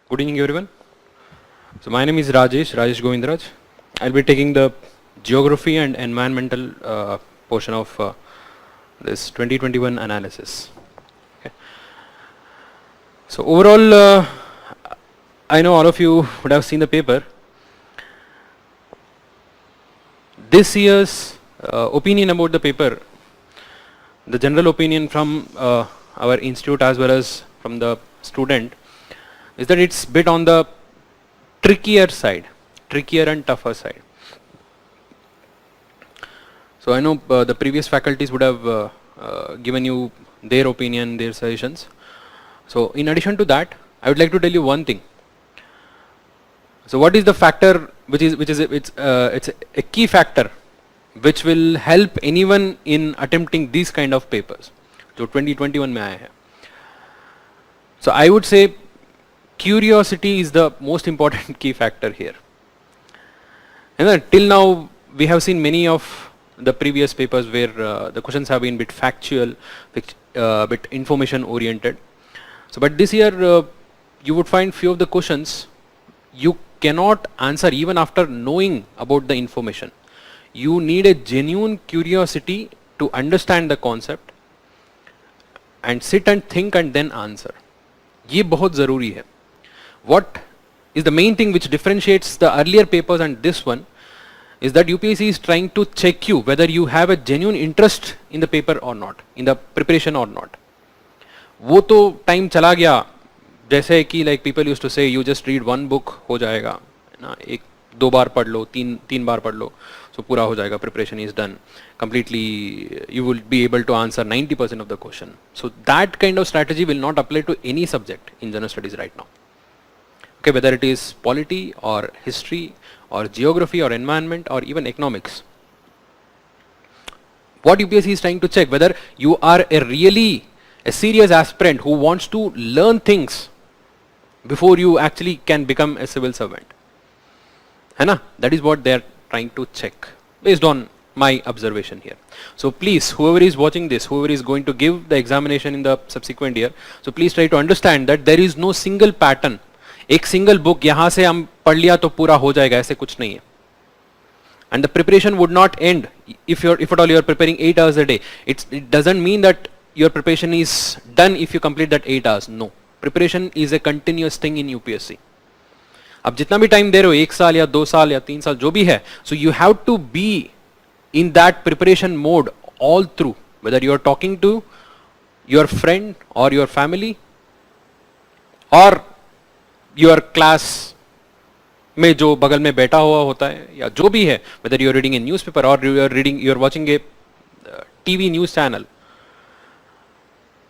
Good evening, everyone. So my name is Rajesh Govindraj. I'll be taking the geography and environmental portion of this 2021 analysis. Okay. So overall, I know all of you would have seen the paper. This year's opinion about the paper, the general opinion from our institute as well as from the student, is that it's bit on the trickier and tougher side. So I know the previous faculties would have given you their opinion, their suggestions. So in addition to that, I would like to tell you one thing. So what is the factor it's a key factor which will help anyone in attempting these kind of papers? So 2021 में आया है. So I would say curiosity is the most important key factor here. And then till now we have seen many of the previous papers where the questions have been bit factual, bit information oriented. So but this year you would find few of the questions you cannot answer even after knowing about the information. You need a genuine curiosity to understand the concept and sit and think and then answer. ये बहुत ज़रूरी है. What is the main thing which differentiates the earlier papers and this one is that UPSC is trying to check you whether you have a genuine interest in the paper or not, in the preparation or not. वो तो time चला गया जैसे कि like people used to say you just read one book हो जाएगा ना, एक दो बार पढ़ लो, तीन बार पढ़ लो, so पूरा हो जाएगा, preparation is done completely, you will be able to answer 90% of the question. So that kind of strategy will not apply to any subject in general studies right now. Okay, whether it is polity or history or geography or environment or even economics. What UPSC is trying to check whether you are a serious aspirant who wants to learn things before you actually can become a civil servant. है ना? That is what they are trying to check based on my observation here. So please, whoever is watching this, whoever is going to give the examination in the subsequent year, so please try to understand that there is no single pattern. एक single book यहाँ से हम पढ़ लिया तो पूरा हो जाएगा, ऐसे कुछ नहीं है. And the preparation would not end if at all you are preparing 8 hours a day. It doesn't mean that your preparation is done if you complete that 8 hours. No, preparation is a continuous thing in UPSC. अब जितना भी time दे रहे हो, 1 साल या 2 साल या 3 साल जो भी है, so you have to be in that preparation mode all through, whether you are talking to your friend or your family or your class में जो बगल में बैठा हुआ होता है या जो भी है, whether you are reading a newspaper or you are watching a TV news channel,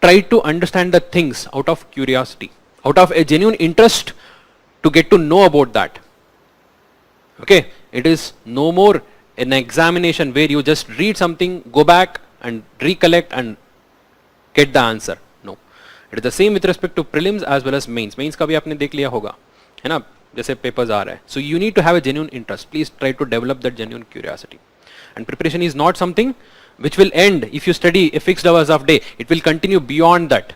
try to understand the things out of curiosity, out of a genuine interest to get to know about that. Okay, it is no more an examination where you just read something, go back and recollect and get the answer. No, it is the same with respect to prelims as well as mains. Mains का भी आपने देख लिया होगा, है ना, जैसे papers आ रहा है. So you need to have a genuine interest. Please try to develop that genuine curiosity. And preparation is not something which will end if you study a fixed hours of day. It will continue beyond that.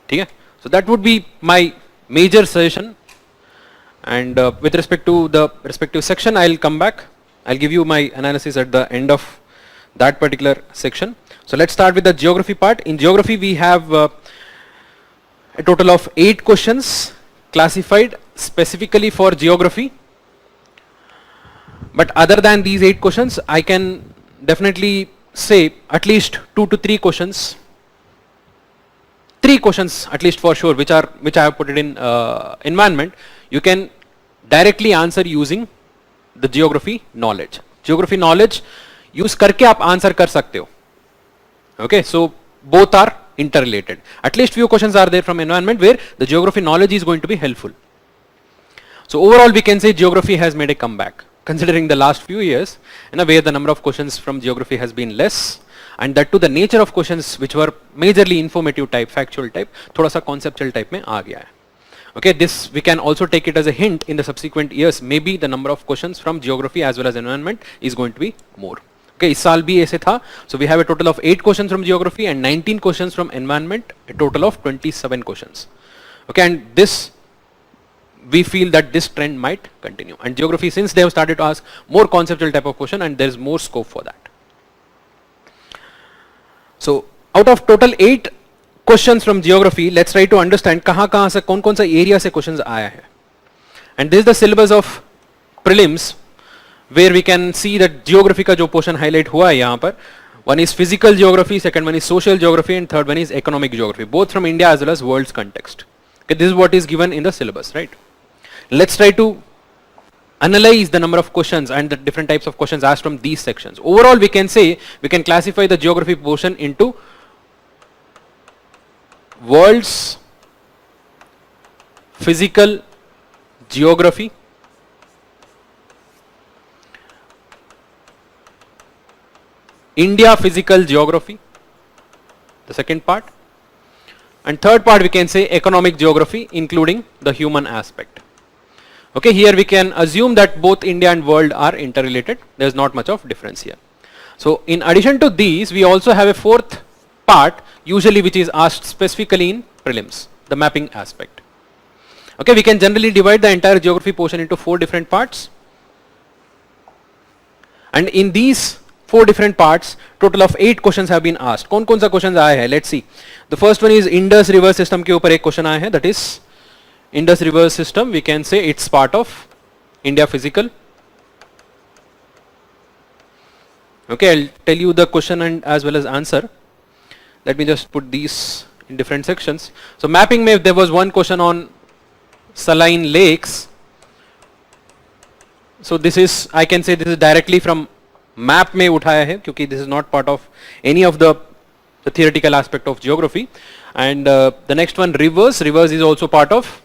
ठीक है? So that would be my major suggestion. And with respect to the respective section, I'll come back. I'll give you my analysis at the end of that particular section. So let's start with the geography part. In geography, we have a total of 8 questions classified specifically for geography. But other than these 8 questions, I can definitely say at least 2 to 3 questions. 3 questions at least for sure, which I have put it in environment. You can directly answer using the geography knowledge. Geography knowledge use करके आप answer कर सकते हो. Okay, so both are interrelated. At least few questions are there from environment where the geography knowledge is going to be helpful. So overall we can say geography has made a comeback, considering the last few years, in a way the number of questions from geography has been less, and that too the nature of questions which were majorly informative type, factual type, थोड़ा सा conceptual type में आ गया है. Okay, this we can also take it as a hint in the subsequent years. Maybe the number of questions from geography as well as environment is going to be more. Okay, इस साल भी ऐसे था. So we have a total of 8 questions from geography and 19 questions from environment, a total of 27 questions. Okay, and this we feel that this trend might continue. And geography, since they have started to ask more conceptual type of question, and there is more scope for that. So out of total 8 questions from geography, let's try to understand कहाँ से कौन सा area से questions आया है. And this is the syllabus of prelims, where we can see that geography का जो portion highlight हुआ है यहाँ पर. One is physical geography, second one is social geography, and third one is economic geography, both from India as well as world's context. Okay, this is what is given in the syllabus, right? Let's try to analyze the number of questions and the different types of questions asked from these sections. Overall, we can say we can classify the geography portion into world's physical geography, India physical geography, the second part, and third part we can say economic geography, including the human aspect. Okay, here we can assume that both India and world are interrelated. There is not much of difference here. So in addition to these, we also have a fourth part, usually which is asked specifically in prelims, the mapping aspect. Okay, we can generally divide the entire geography portion into 4 different parts. And in these 4 different parts, total of 8 questions have been asked. कौन सा questions आया है? Let's see. The first one is Indus River System के ऊपर एक question आया है, that is Indus River System. We can say it's part of India physical. Okay, I'll tell you the question and as well as answer. Let me just put these in different sections. So mapping में there was one question on saline lakes. So this is, I can say this is directly from map में उठाया है, क्योंकि this is not part of any of the theoretical aspect of geography. And the next one, rivers. Rivers is also part of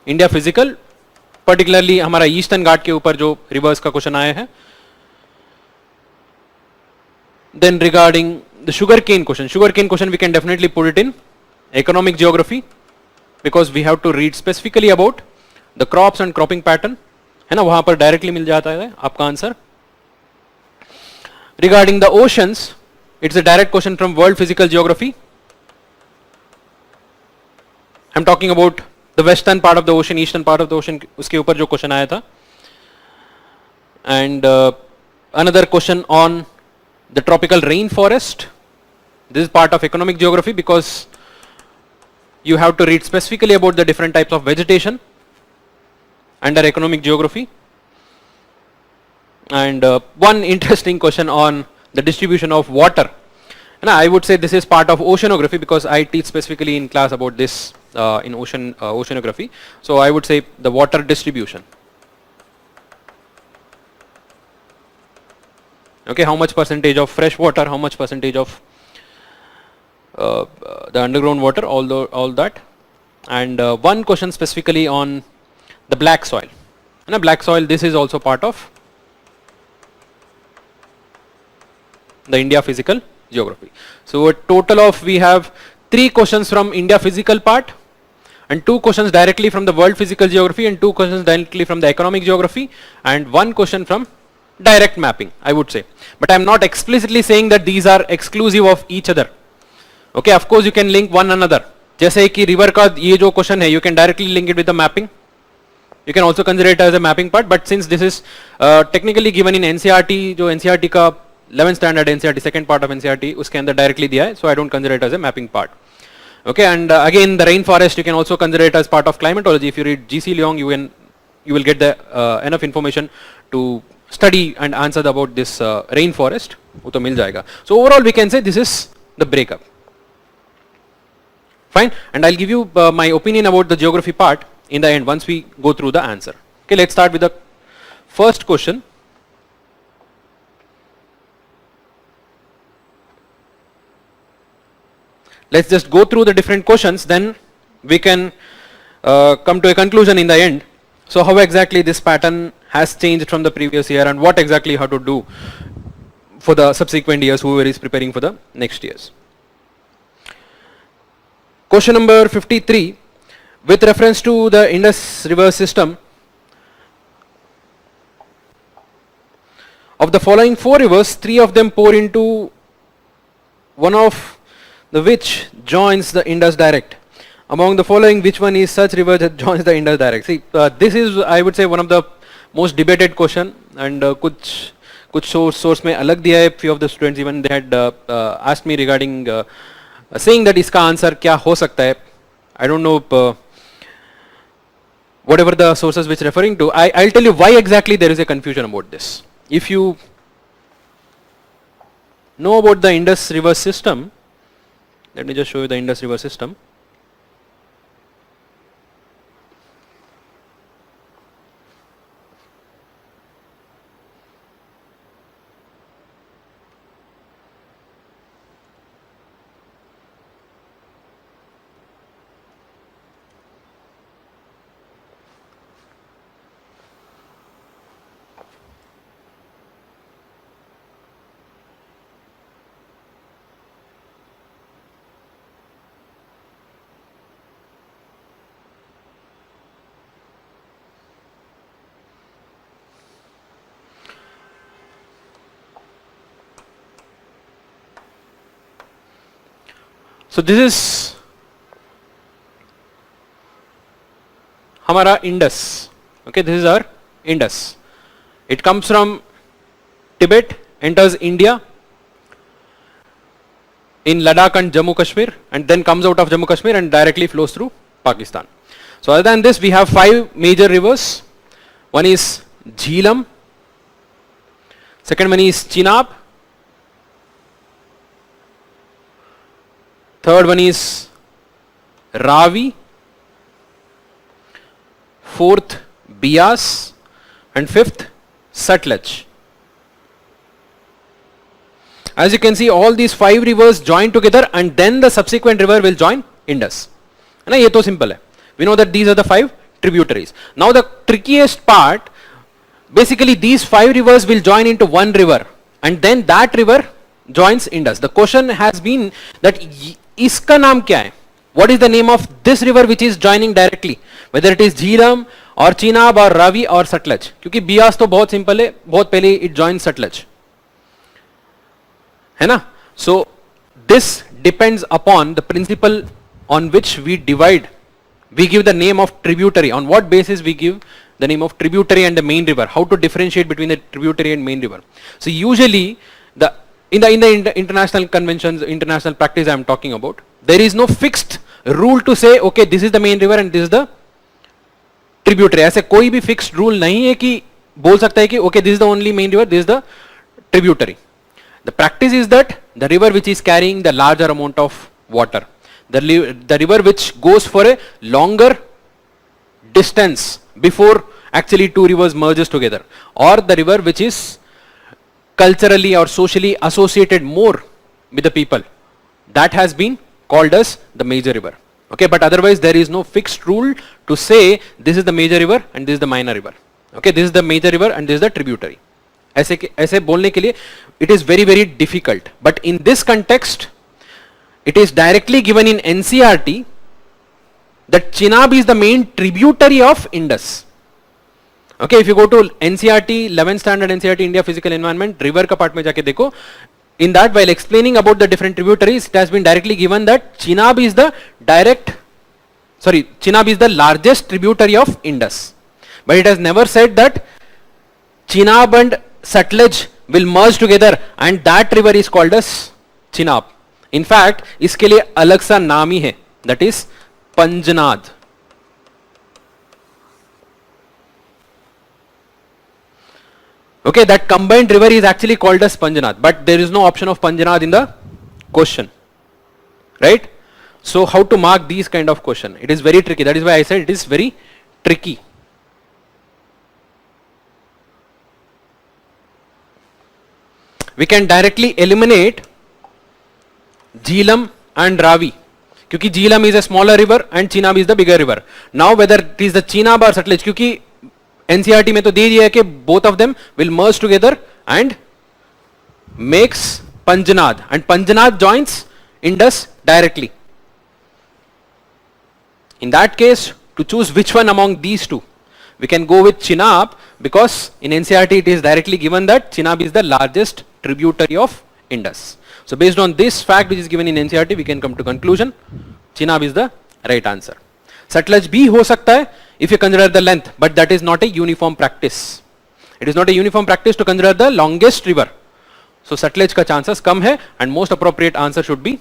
India physical, particularly हमारा eastern घाट के ऊपर जो rivers का question आया है. Then regarding the sugarcane question we can definitely put it in economic geography, because we have to read specifically about the crops and cropping pattern, है ना, वहां पर directly मिल जाता है आपका answer. Regarding the oceans, it's a direct question from world physical geography. I'm talking about the western part of the ocean, eastern part of the ocean, उसके ऊपर जो question आया था. And another question on the tropical rainforest. This is part of economic geography, because you have to read specifically about the different types of vegetation under economic geography. And one interesting question on the distribution of water. And I would say this is part of oceanography, because I teach specifically in class about this in oceanography. So I would say the water distribution. Okay, how much percentage of fresh water, how much percentage of the underground water, all that. And one question specifically on the black soil. And black soil, this is also part of the India physical geography. So a total of, we have 3 questions from India physical part, and 2 questions directly from the world physical geography, and 2 questions directly from the economic geography, and 1 question from direct mapping, I would say. But I am not explicitly saying that these are exclusive of each other. Okay, of course you can link one another. जैसे कि river का ये जो question है, you can directly link it with the mapping. You can also consider it as a mapping part, but since this is technically given in NCERT, जो NCERT का 11th standard NCERT, second part of NCERT, उसके अंदर directly दिया है, so I don't consider it as a mapping part. Okay, and again the rainforest, you can also consider it as part of climatology. If you read G.C. Leong, you will get the enough information to study and answer about this rainforest, वो तो मिल जाएगा. So overall we can say this is the breakup. Fine, and I'll give you my opinion about the geography part in the end once we go through the answer. Okay, let's start with the first question. Let's just go through the different questions, then we can come to a conclusion in the end. So how exactly this pattern has changed from the previous year, and what exactly you have to do for the subsequent years, whoever is preparing for the next years. Question number 53, with reference to the Indus River system, Of the following four rivers, three of them pour into one of the which joins the Indus direct. Among the following, which one is such river that joins the Indus direct? See, this is, I would say, one of the most debated question, and कुछ source में अलग दिया है. Few of the students even they had asked me regarding saying that इसका answer क्या हो सकता है. I don't know whatever the sources which referring to. I'll tell you why exactly there is a confusion about this. If you know about the Indus river system, let me just show you the Indus river system. So this is हमारा Indus. Okay, this is our Indus. It comes from Tibet, enters India in Ladakh and Jammu Kashmir, and then comes out of Jammu Kashmir and directly flows through Pakistan. So other than this, we have five major rivers. One is Jhelum, second one is Chenab, third one is Ravi, fourth Beas, and fifth Sutlej. As you can see, all these five rivers join together and then the subsequent river will join Indus. है ना, ये तो simple है. We know that these are the five tributaries. Now the trickiest part, basically these five rivers will join into one river and then that river joins Indus. The question has been that इसका नाम क्या है? What is the name of this river which is joining directly? Whether it is Jhelum or Chenab or Ravi or Sutlej. क्योंकि Beas तो बहुत simple है, बहुत पहले it joins Sutlej. है ना? So this depends upon the principle on which we divide. We give the name of tributary. On what basis we give the name of tributary and the main river? How to differentiate between the tributary and main river? So usually in the international conventions, international practice I am talking about, there is no fixed rule to say okay this is the main river and this is the tributary. ऐसे कोई भी fixed rule नहीं है कि बोल सकता है कि okay this is the only main river, this is the tributary. The practice is that the river which is carrying the larger amount of water, the river which goes for a longer distance before actually two rivers merges together, or the river which is culturally or socially associated more with the people, that has been called as the major river. Okay, but otherwise there is no fixed rule to say this is the major river and this is the minor river. Okay, this is the major river and this is the tributary. ऐसे बोलने के लिए it is very very difficult, but in this context it is directly given in NCERT that Chenab is the main tributary of Indus. Okay, if you go to NCERT 11th standard NCERT India physical environment river का part में जाके देखो, in that while explaining about the different tributaries it has been directly given that Chenab is the largest tributary of Indus, but it has never said that Chenab and Sutlej will merge together and that river is called as Chenab. In fact, इसके लिए अलग सा नाम ही है, that is Panjnad. Okay, that combined river is actually called as Panjnad, but there is no option of Panjnad in the question, right? So how to mark these kind of question? It is very tricky. That is why I said it is very tricky. We can directly eliminate Jhelum and Ravi, क्योंकि Jhelum is a smaller river and Chenab is the bigger river. Now whether it is the Chenab or Sutlej, क्योंकि NCERT में तो दे दिया है कि both of them will merge together and makes Panjnad, and Panjnad joins Indus directly. In that case, to choose which one among these two, We can go with Chenab because in NCERT it is directly given that Chenab is the largest tributary of Indus. So based on this fact which is given in NCERT, we can come to conclusion Chenab is the right answer. Sutlej bhi ho sakta hai if you consider the length, but that is not a uniform practice. It is not a uniform practice to consider the longest river. So Sutlej ka chances kam hai and most appropriate answer should be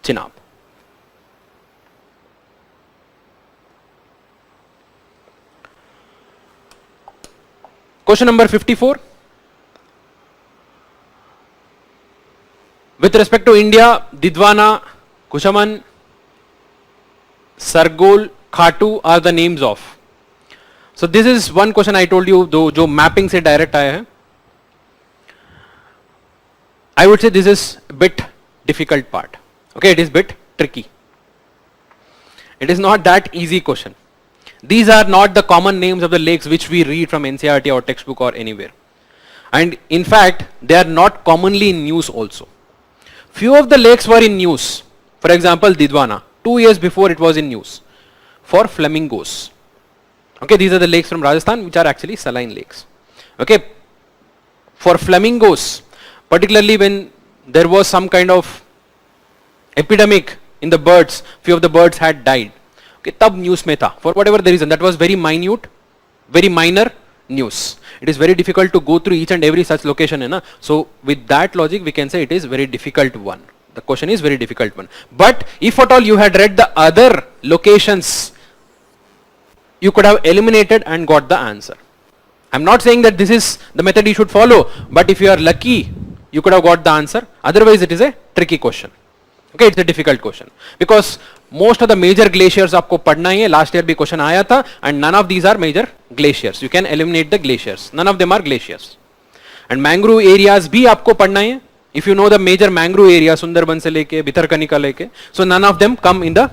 Chenab. Question number 54. With respect to India, Didwana, Kushaman, Sargol, Khatu are the names of. So this is one question I told you, though, जो mapping से direct आया है. I would say this is a bit difficult part. Okay, it is bit tricky. It is not that easy question. These are not the common names of the lakes which we read from NCERT or textbook or anywhere. And in fact, they are not commonly in news also. Few of the lakes were in news. For example, Didwana. 2 years before it was in news. For flamingos. Okay, these are the lakes from Rajasthan which are actually saline lakes. Okay, for flamingos, particularly when there was some kind of epidemic in the birds, few of the birds had died. Okay, tab news mein tha, for whatever the reason, that was very minute, very minor news. It is very difficult to go through each and every such location, hai na? So with that logic we can say it is very difficult one. The question is very difficult one. But if at all you had read the other locations, you could have eliminated and got the answer. I am not saying that this is the method you should follow, but if you are lucky, you could have got the answer. Otherwise it is a tricky question. Okay, it's a difficult question because most of the major glaciers आपको पढ़ना ही है. Last year भी question आया था and none of these are major glaciers. You can eliminate the glaciers. None of them are glaciers. And mangrove areas भी आपको पढ़ना ही है. If you know the major mangrove area, Sundarban से लेके भितरकनिका लेके, so none of them come in the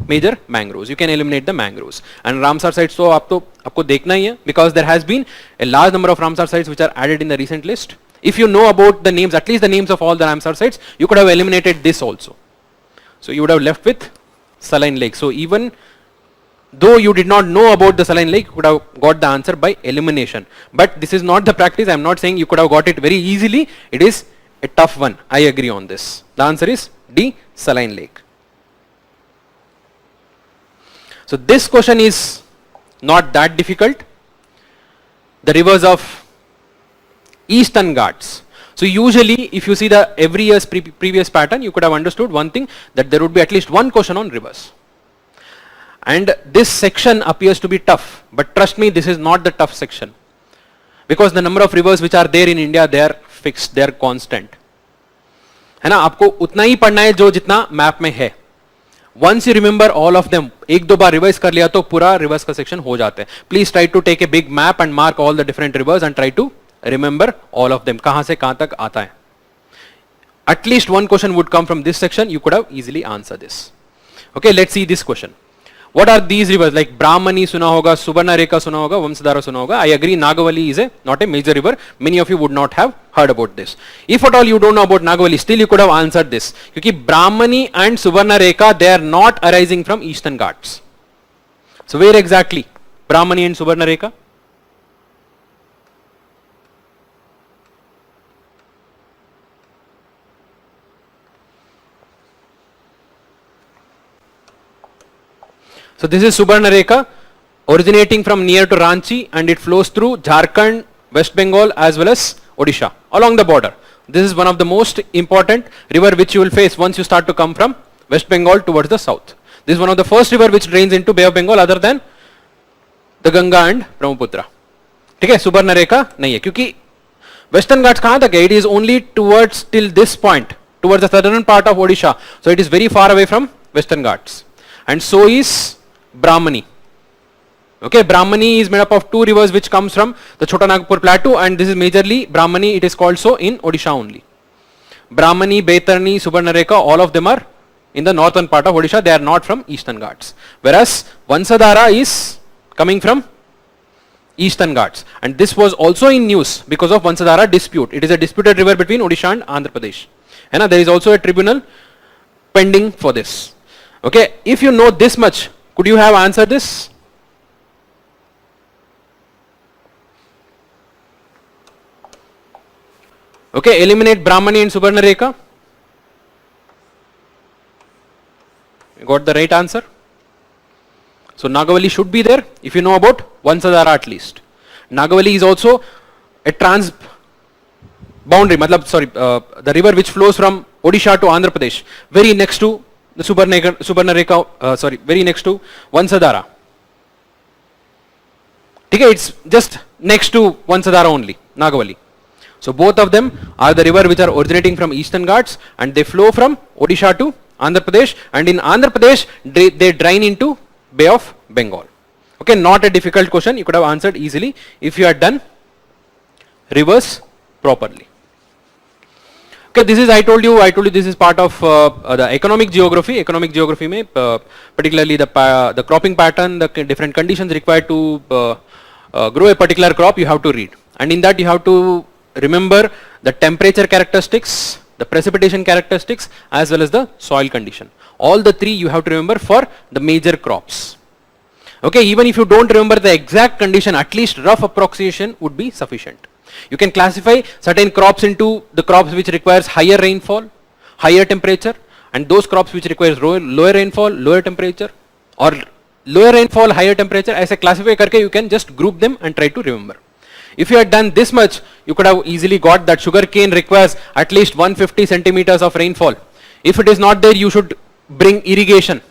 major mangroves. You can eliminate the mangroves. And Ramsar sites तो आपको देखना ही है because there has been a large number of Ramsar sites which are added in the recent list. If you know about the names, at least the names of all the Ramsar sites, you could have eliminated this also. So you would have left with saline lake. So even though you did not know about the saline lake, you could have got the answer by elimination. But this is not the practice. I am not saying you could have got it very easily. It is a tough one. I agree on this. The answer is D, saline lake. So this question is not that difficult. The rivers of Eastern Ghats. So usually if you see the every year's previous pattern, you could have understood one thing, that there would be at least one question on rivers. And this section appears to be tough, but trust me, this is not the tough section. Because the number of rivers which are there in India, they are fixed, they are constant. है ना, आपको उतना ही पढ़ना है जो जितना map में है. Once you remember all of them, एक दो बार रिवाइज कर लिया तो पूरा रिवर्स का सेक्शन हो जाता है. Please try to take a big map and mark all the different rivers and try to remember all of them. कहां से कहां तक आता है. At least one question would come from this section. You could have easily answered this. Okay, let's see this question. What are these rivers? Like Brahmani सुना होगा, Subarnarekha सुना होगा, Vamsadhara सुना होगा. I agree, Nagavali is not a major river. Many of you would not have heard about this. If at all you don't know about Nagavali, still you could have answered this. क्योंकि Brahmani and Subarnarekha, they are not arising from Eastern Ghats. So where exactly Brahmani and Subarnarekha? So this is Subarnarekha, originating from near to Ranchi, and it flows through Jharkhand, West Bengal as well as Odisha along the border. This is one of the most important river which you will face once you start to come from West Bengal towards the south. This is one of the first river which drains into Bay of Bengal other than the Ganga and Brahmaputra. ठीक है, Subarnarekha नहीं है क्योंकि Western Ghats कहाँ तक है? It is only towards till this point, towards the southern part of Odisha. So it is very far away from Western Ghats, and so is Brahmani. Okay, Brahmani is made up of two rivers which comes from the Chota Nagpur plateau, and this is majorly Brahmani. It is called so in Odisha only. Brahmani, Baitarani, Subarnarekha, all of them are in the northern part of Odisha. They are not from Eastern Ghats. Whereas Vansadhara is coming from Eastern Ghats, and this was also in news because of Vansadhara dispute. It is a disputed river between Odisha and Andhra Pradesh. And there is also a tribunal pending for this. Okay, if you know this much, could you have answered this? Okay, eliminate Brahmani and Subarnarekha. You got the right answer. So Nagavali should be there if you know about Vansadhara at least. Nagavali is also a trans boundary, the river which flows from Odisha to Andhra Pradesh, very next to the Subarnarekha, very next to Vansadhara. Okay, it's just next to Vansadhara only, Nagavali. So both of them are the river which are originating from Eastern Ghats and they flow from Odisha to Andhra Pradesh, and in Andhra Pradesh they drain into Bay of Bengal. Okay, not a difficult question, you could have answered easily if you had done rivers properly. Okay, this is I told you this is part of the economic geography. Economic geography mein particularly the cropping pattern, the different conditions required to grow a particular crop you have to read, and in that you have to remember the temperature characteristics, the precipitation characteristics, as well as the soil condition. All the three you have to remember for the major crops. Okay, even if you don't remember the exact condition, at least rough approximation would be sufficient. You can classify certain crops into the crops which requires higher rainfall, higher temperature, and those crops which requires lower rainfall, lower temperature, or lower rainfall, higher temperature. As a classify karke you can just group them and try to remember. If you had done this much, you could have easily got that sugarcane requires at least 150 centimeters of rainfall. If it is not there, you should bring irrigation.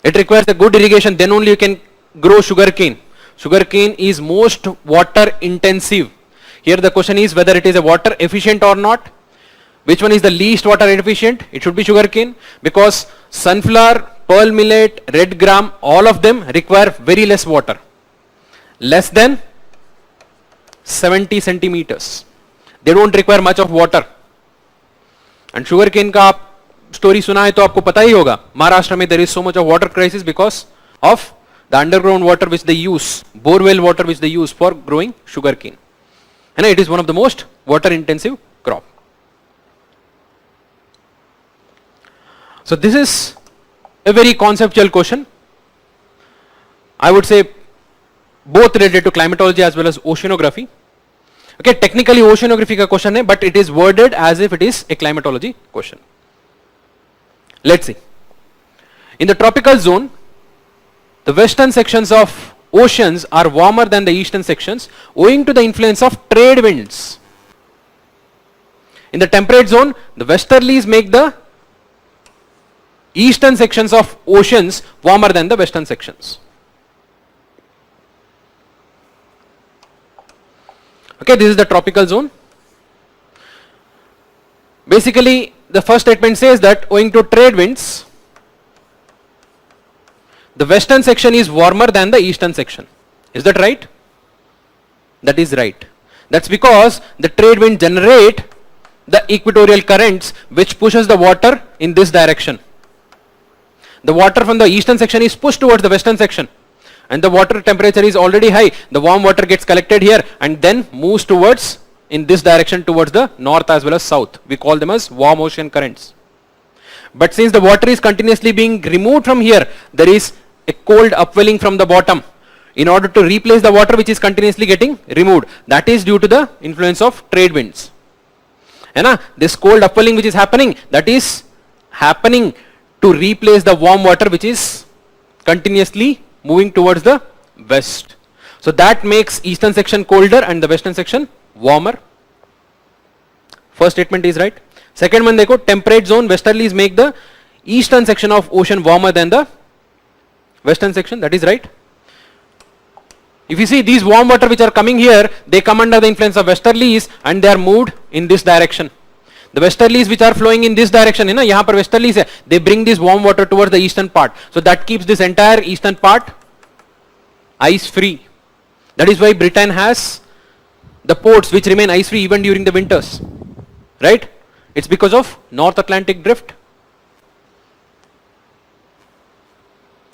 It requires a good irrigation, then only you can grow sugarcane. Sugarcane is most water intensive. Here the question is whether it is a water efficient or not. Which one is the least water efficient? It should be sugarcane, because sunflower, pearl millet, red gram, all of them require very less water. Less than 70 centimeters. They don't require much of water. And sugarcane का आप story सुना है तो आपको पता ही होगा, महाराष्ट्र में there is so much of water crisis because of the underground water which they use, borewell water which they use for growing sugarcane. And it is one of the most water intensive crop. So this is a very conceptual question. I would say both related to climatology as well as oceanography. Okay, technically oceanography का question है, but it is worded as if it is a climatology question. Let's see. In the tropical zone, the western sections of oceans are warmer than the eastern sections owing to the influence of trade winds. In the temperate zone, the westerlies make the eastern sections of oceans warmer than the western sections. Okay, this is the tropical zone. Basically, the first statement says that owing to trade winds, the western section is warmer than the eastern section. Is that right? That is right. That's because the trade wind generate the equatorial currents which pushes the water in this direction. The water from the eastern section is pushed towards the western section, and the water temperature is already high. The warm water gets collected here and then moves towards in this direction towards the north as well as south. We call them as warm ocean currents. But since the water is continuously being removed from here, there is a cold upwelling from the bottom in order to replace the water which is continuously getting removed. That is due to the influence of trade winds. And this cold upwelling which is happening, that is happening to replace the warm water which is continuously moving towards the west. So that makes eastern section colder and the western section warmer. First statement is right. Second one देखो, temperate zone westerlies make the eastern section of ocean warmer than the western section. That is right. If you see these warm water which are coming here, they come under the influence of westerlies and they are moved in this direction. The westerlies which are flowing in this direction, है ना, यहाँ पर westerlies है, they bring this warm water towards the eastern part. So that keeps this entire eastern part ice free. That is why Britain has the ports which remain ice free even during the winters, right? It's because of North Atlantic drift.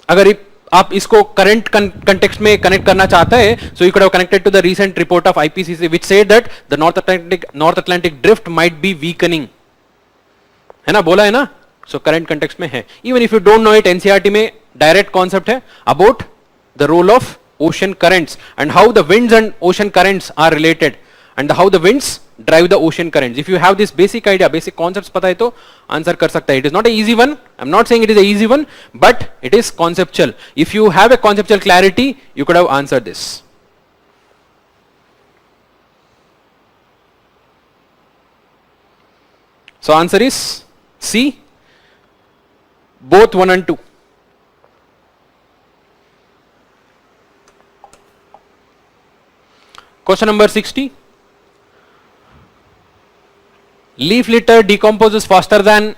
अगर आप इसको current context में connect करना चाहता है, so you could have connected to the recent report of IPCC which said that the North Atlantic drift might be weakening. है ना, बोला है ना? So current context में है. Even if you don't know it, NCERT में direct concept है about the role of ocean currents and how the winds and ocean currents are related, and how the winds drive the ocean currents. If you have this basic idea, basic concepts पता है तो answer कर सकता है. It is not an easy one. I'm not saying it is an easy one, but it is conceptual. If you have a conceptual clarity, you could have answered this. So answer is C, both 1 and 2. Question number 60. Leaf litter decomposes faster than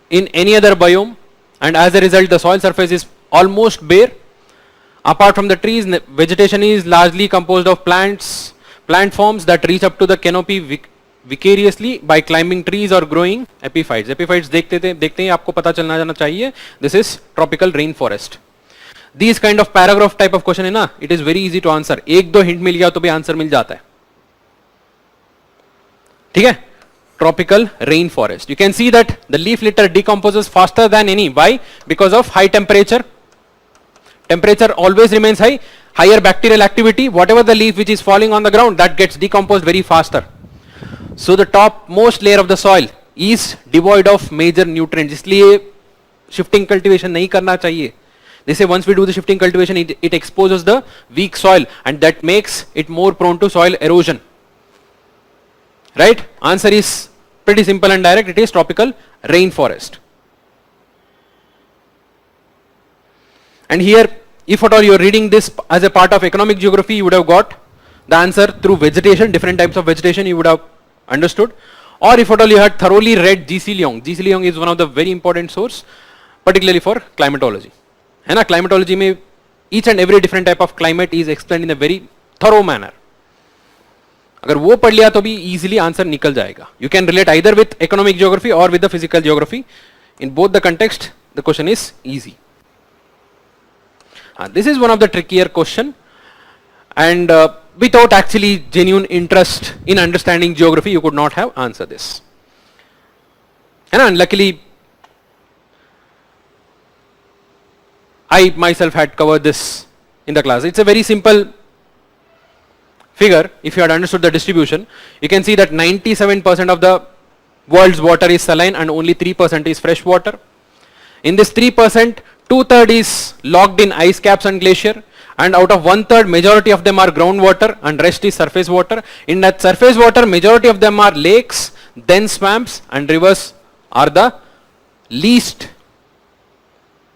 in any other biome, and as a result the soil surface is almost bare. Apart from the trees, vegetation is largely composed of plant forms that reach up to the canopy vicariously by climbing trees or growing epiphytes. Epiphytes देखते ही आपको पता चलना जाना चाहिए. This is tropical rainforest. These kind of paragraph type of question है ना, it is very easy to answer. एक दो hint मिल गया तो भी आंसर मिल जाता है. ठीक है? Tropical rainforest. You can see that the leaf litter decomposes faster than any. Why? Because of high temperature. Temperature always remains high. Higher bacterial activity. Whatever the leaf which is falling on the ground, that gets decomposed very faster. So the topmost layer of the soil is devoid of major nutrients. इसलिए shifting cultivation नहीं करना चाहिए. They say once we do the shifting cultivation, it exposes the weak soil, and that makes it more prone to soil erosion. Right? Answer is pretty simple and direct. It is tropical rainforest. And here, if at all you are reading this as a part of economic geography, you would have got the answer through vegetation, different types of vegetation you would have understood. Or if at all you had thoroughly read G.C. Leong. G.C. Leong is one of the very important source, particularly for climatology. है ना, climatology में each and every different type of climate is explained in a very thorough manner. अगर वो पढ़ लिया तो भी easily answer निकल जाएगा. You can relate either with economic geography or with the physical geography. In both the context, the question is easy. This is one of the trickier question, and without actually genuine interest in understanding geography, you could not have answered this. And luckily, I myself had covered this in the class. It's a very simple figure. If you had understood the distribution, you can see that 97% of the world's water is saline and only 3% is fresh water. In this 3%, 2/3 is locked in ice caps and glacier, and out of 1/3, majority of them are groundwater and rest is surface water. In that surface water, majority of them are lakes, then swamps, and rivers are the least.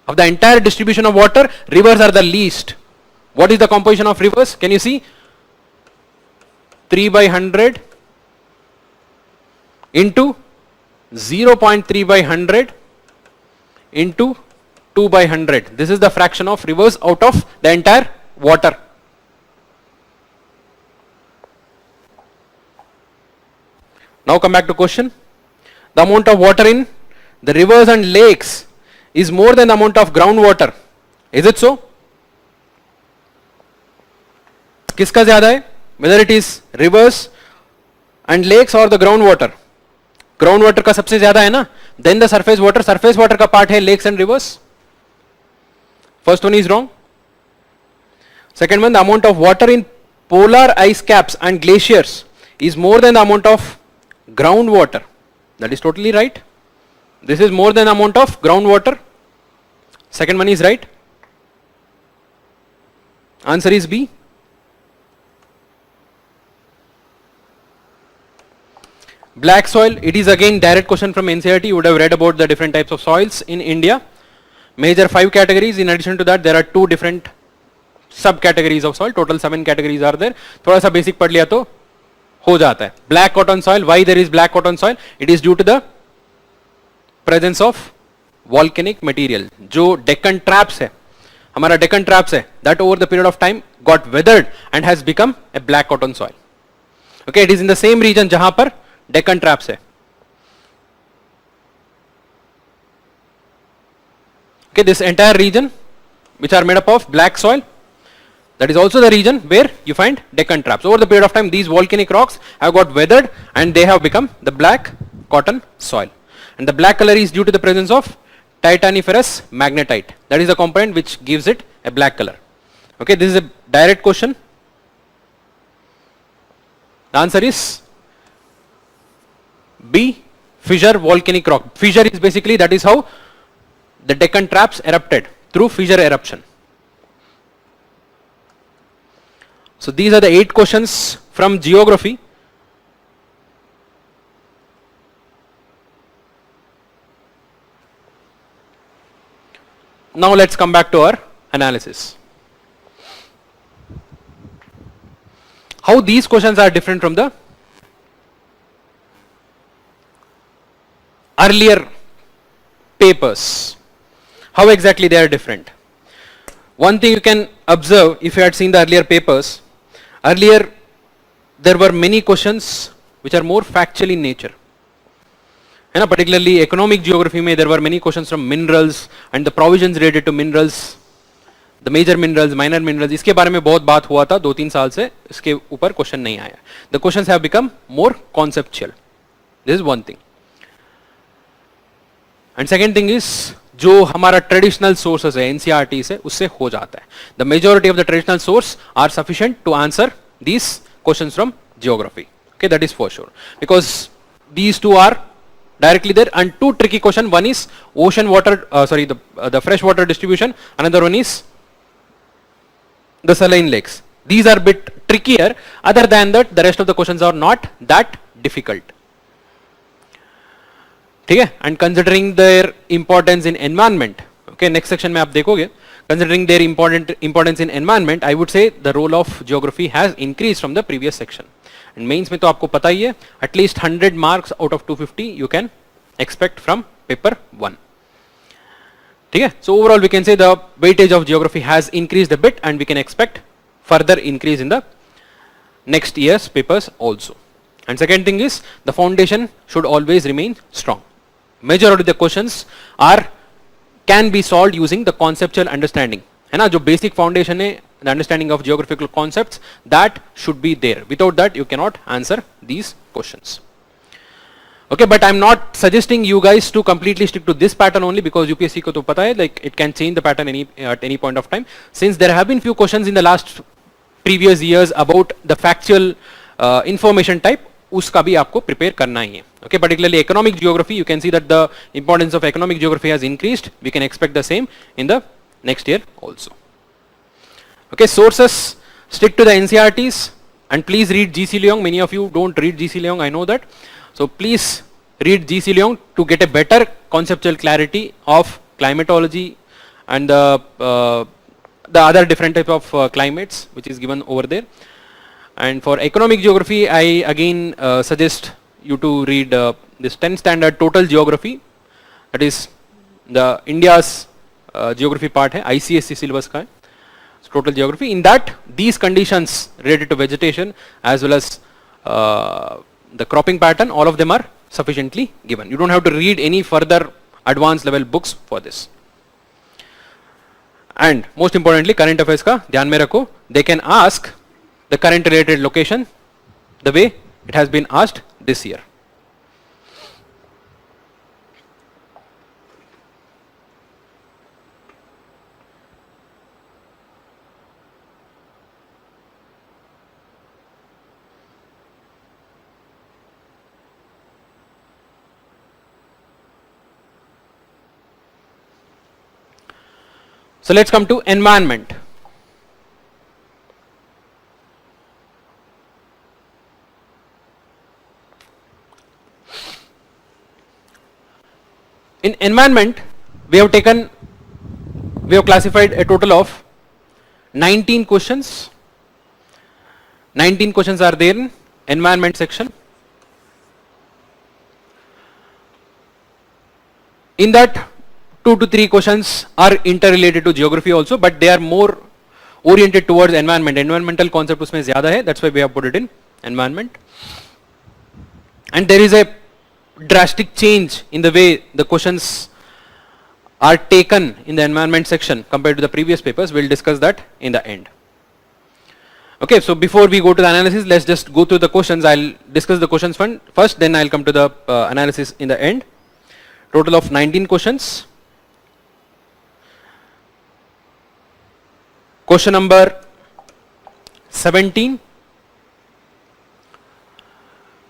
Of the entire distribution of water, rivers are the least. What is the composition of rivers? Can you see? 3/100 into 0.3/100 into 2/100. This is the fraction of rivers out of the entire water. Now come back to question. The amount of water in the rivers and lakes is more than the amount of groundwater. Is it so? किसका ज़्यादा है? Whether it is rivers and lakes or the groundwater. Groundwater का सबसे ज़्यादा है ना? Then the surface water. Surface water का part है lakes and rivers. First one is wrong. Second one, the amount of water in polar ice caps and glaciers is more than the amount of groundwater. That is totally right. This is more than the amount of groundwater. Second one is right. Answer is B. Black soil, it is again direct question from NCERT. You would have read about the different types of soils in India. Major 5 categories. In addition to that, there are 2 different subcategories of soil. Total 7 categories are there. थोड़ा सा basic पढ़ लिया तो हो जाता है. Black cotton soil. Why there is black cotton soil? It is due to the presence of volcanic material. जो Deccan traps है, हमारा Deccan traps है, that over the period of time got weathered and has become a black cotton soil. Okay, it is in the same region जहाँ पर Deccan traps है. Okay, this entire region which are made up of black soil, that is also the region where you find Deccan traps. Over the period of time, these volcanic rocks have got weathered and they have become the black cotton soil. And the black color is due to the presence of titaniferous magnetite. That is the component which gives it a black color. Okay, this is a direct question. The answer is B, fissure volcanic rock. Fissure is basically, that is how the Deccan Traps erupted, through fissure eruption. So these are the 8 questions from geography. Now let's come back to our analysis. How these questions are different from the earlier papers. How exactly they are different? One thing you can observe, if you had seen the earlier papers, earlier there were many questions which are more factual in nature. And particularly economic geography में there were many questions from minerals and the provisions related to minerals, the major minerals, minor minerals. इसके बारे में बहुत बात हुआ था 2-3 साल से, इसके ऊपर क्वेश्चन नहीं आया. The questions have become more conceptual. This is one thing. And second thing is, जो हमारा ट्रेडिशनल सोर्सेस है एनसीईआरटी से, उससे हो जाता है. The majority of the traditional source are sufficient to answer these questions from geography. Okay, that is for sure, because these two are directly there. And two tricky question, one is ocean water, the fresh water distribution, another one is the saline lakes. These are bit trickier. Other than that, the rest of the questions are not that difficult. ठीक है. And considering their importance in environment, okay, next section में आप देखोगे, considering their importance in environment, I would say the role of geography has increased from the previous section. And mains में तो आपको पता ही है, at least 100 marks out of 250 you can expect from paper 1. ठीक है. So overall we can say the weightage of geography has increased a bit and we can expect further increase in the next year's papers also. And second thing is, the foundation should always remain strong. Majority of the questions can be solved using the conceptual understanding. है ना, जो basic foundation है, the understanding of geographical concepts, that should be there. Without that you cannot answer these questions. Okay, but I'm not suggesting you guys to completely stick to this pattern only, because UPSC को तो पता है, like it can change the pattern at any point of time. Since there have been few questions in the last previous years about the factual information type, उसका भी आपको prepare करना ही है. Okay, particularly economic geography, you can see that the importance of economic geography has increased. We can expect the same in the next year also. Okay, sources, stick to the NCERTs and please read GC Leong. Many of you don't read GC Leong, I know that. So please read GC Leong to get a better conceptual clarity of climatology and the other different type of climates which is given over there. And for economic geography, I again suggest you to read this 10th standard total geography, that is the India's geography part है, ICSE syllabus का है, total geography. In that, these conditions related to vegetation as well as the cropping pattern, all of them are sufficiently given. You don't have to read any further advanced level books for this. And most importantly, current affairs का ध्यान में रखो. They can ask the current related location the way it has been asked this year. So let's come to environment. In environment, we have classified a total of 19 questions. 19 questions are there in environment section. In that, 2 to 3 questions are interrelated to geography also, but they are more oriented towards environment. Environmental concept उसमें ज़्यादा है, that's why we have put it in environment. And there is a drastic change in the way the questions are taken in the environment section compared to the previous papers. We'll discuss that in the end. Okay, so before we go to the analysis, let's just go through the questions. I'll discuss the questions first, then I'll come to the analysis in the end. Total of 19 questions. Question number 17.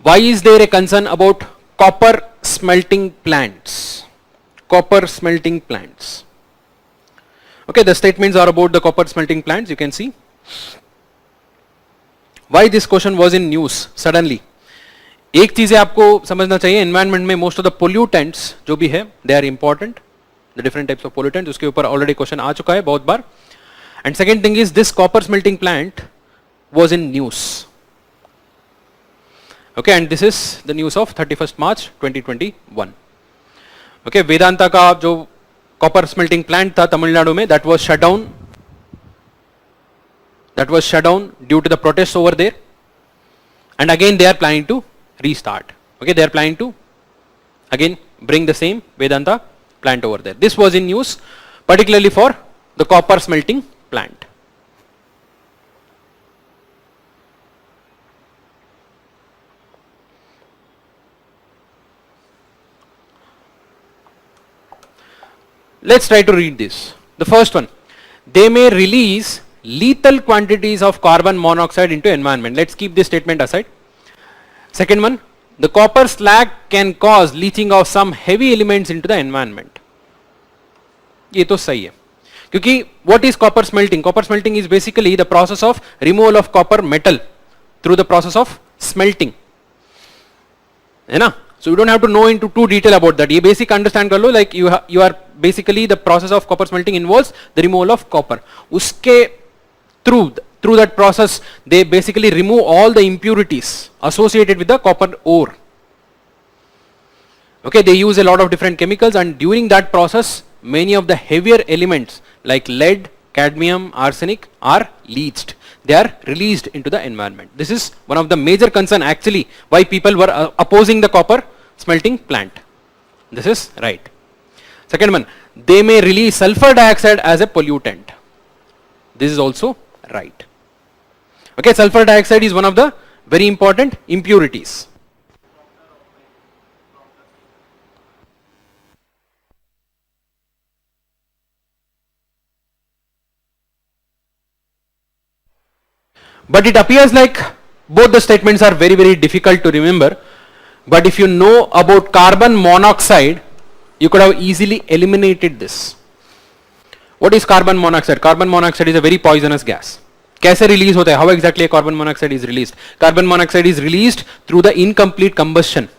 Why is there a concern about copper smelting plants? Copper smelting plants. Okay, the statements are about the copper smelting plants, you can see. Why this question was in news suddenly? एक चीज आपको समझना चाहिए, environment में most of the pollutants जो भी है they are important, the different types of pollutants, उसके ऊपर ऑलरेडी क्वेश्चन आ चुका है बहुत बार. And second thing is this copper smelting plant was in news. Okay, and this is the news of 31st March 2021. Okay, Vedanta का जो copper smelting plant था तमिलनाडु में, that was shut down. That was shut down due to the protests over there, and again they are planning to restart. Okay, they are planning to again bring the same Vedanta plant over there. This was in news, particularly for the copper smelting plant. Let's try to read this. The first one, they may release lethal quantities of carbon monoxide into environment. Let's keep this statement aside. Second one, the copper slag can cause leaching of some heavy elements into the environment. ये तो सही है, क्योंकि what is copper smelting? Copper smelting is basically the process of removal of copper metal through the process of smelting, है ना? So you don't have to know into too detail about that. ये basic understand कर लो, like you are basically the process of copper smelting involves the removal of copper. उसके through that process they basically remove all the impurities associated with the copper ore. Okay, they use a lot of different chemicals, and during that process many of the heavier elements like lead, cadmium, arsenic are leached. They are released into the environment. This is one of the major concern actually why people were opposing the copper smelting plant. This is right. Second one, they may release sulfur dioxide as a pollutant. This is also right. Okay, sulfur dioxide is one of the very important impurities. But it appears like both the statements are very, very difficult to remember. But if you know about carbon monoxide, you could have easily eliminated this. What is carbon monoxide? Carbon monoxide is a very poisonous gas. कैसे release होता है? How exactly carbon monoxide is released? Carbon monoxide is released through the incomplete combustion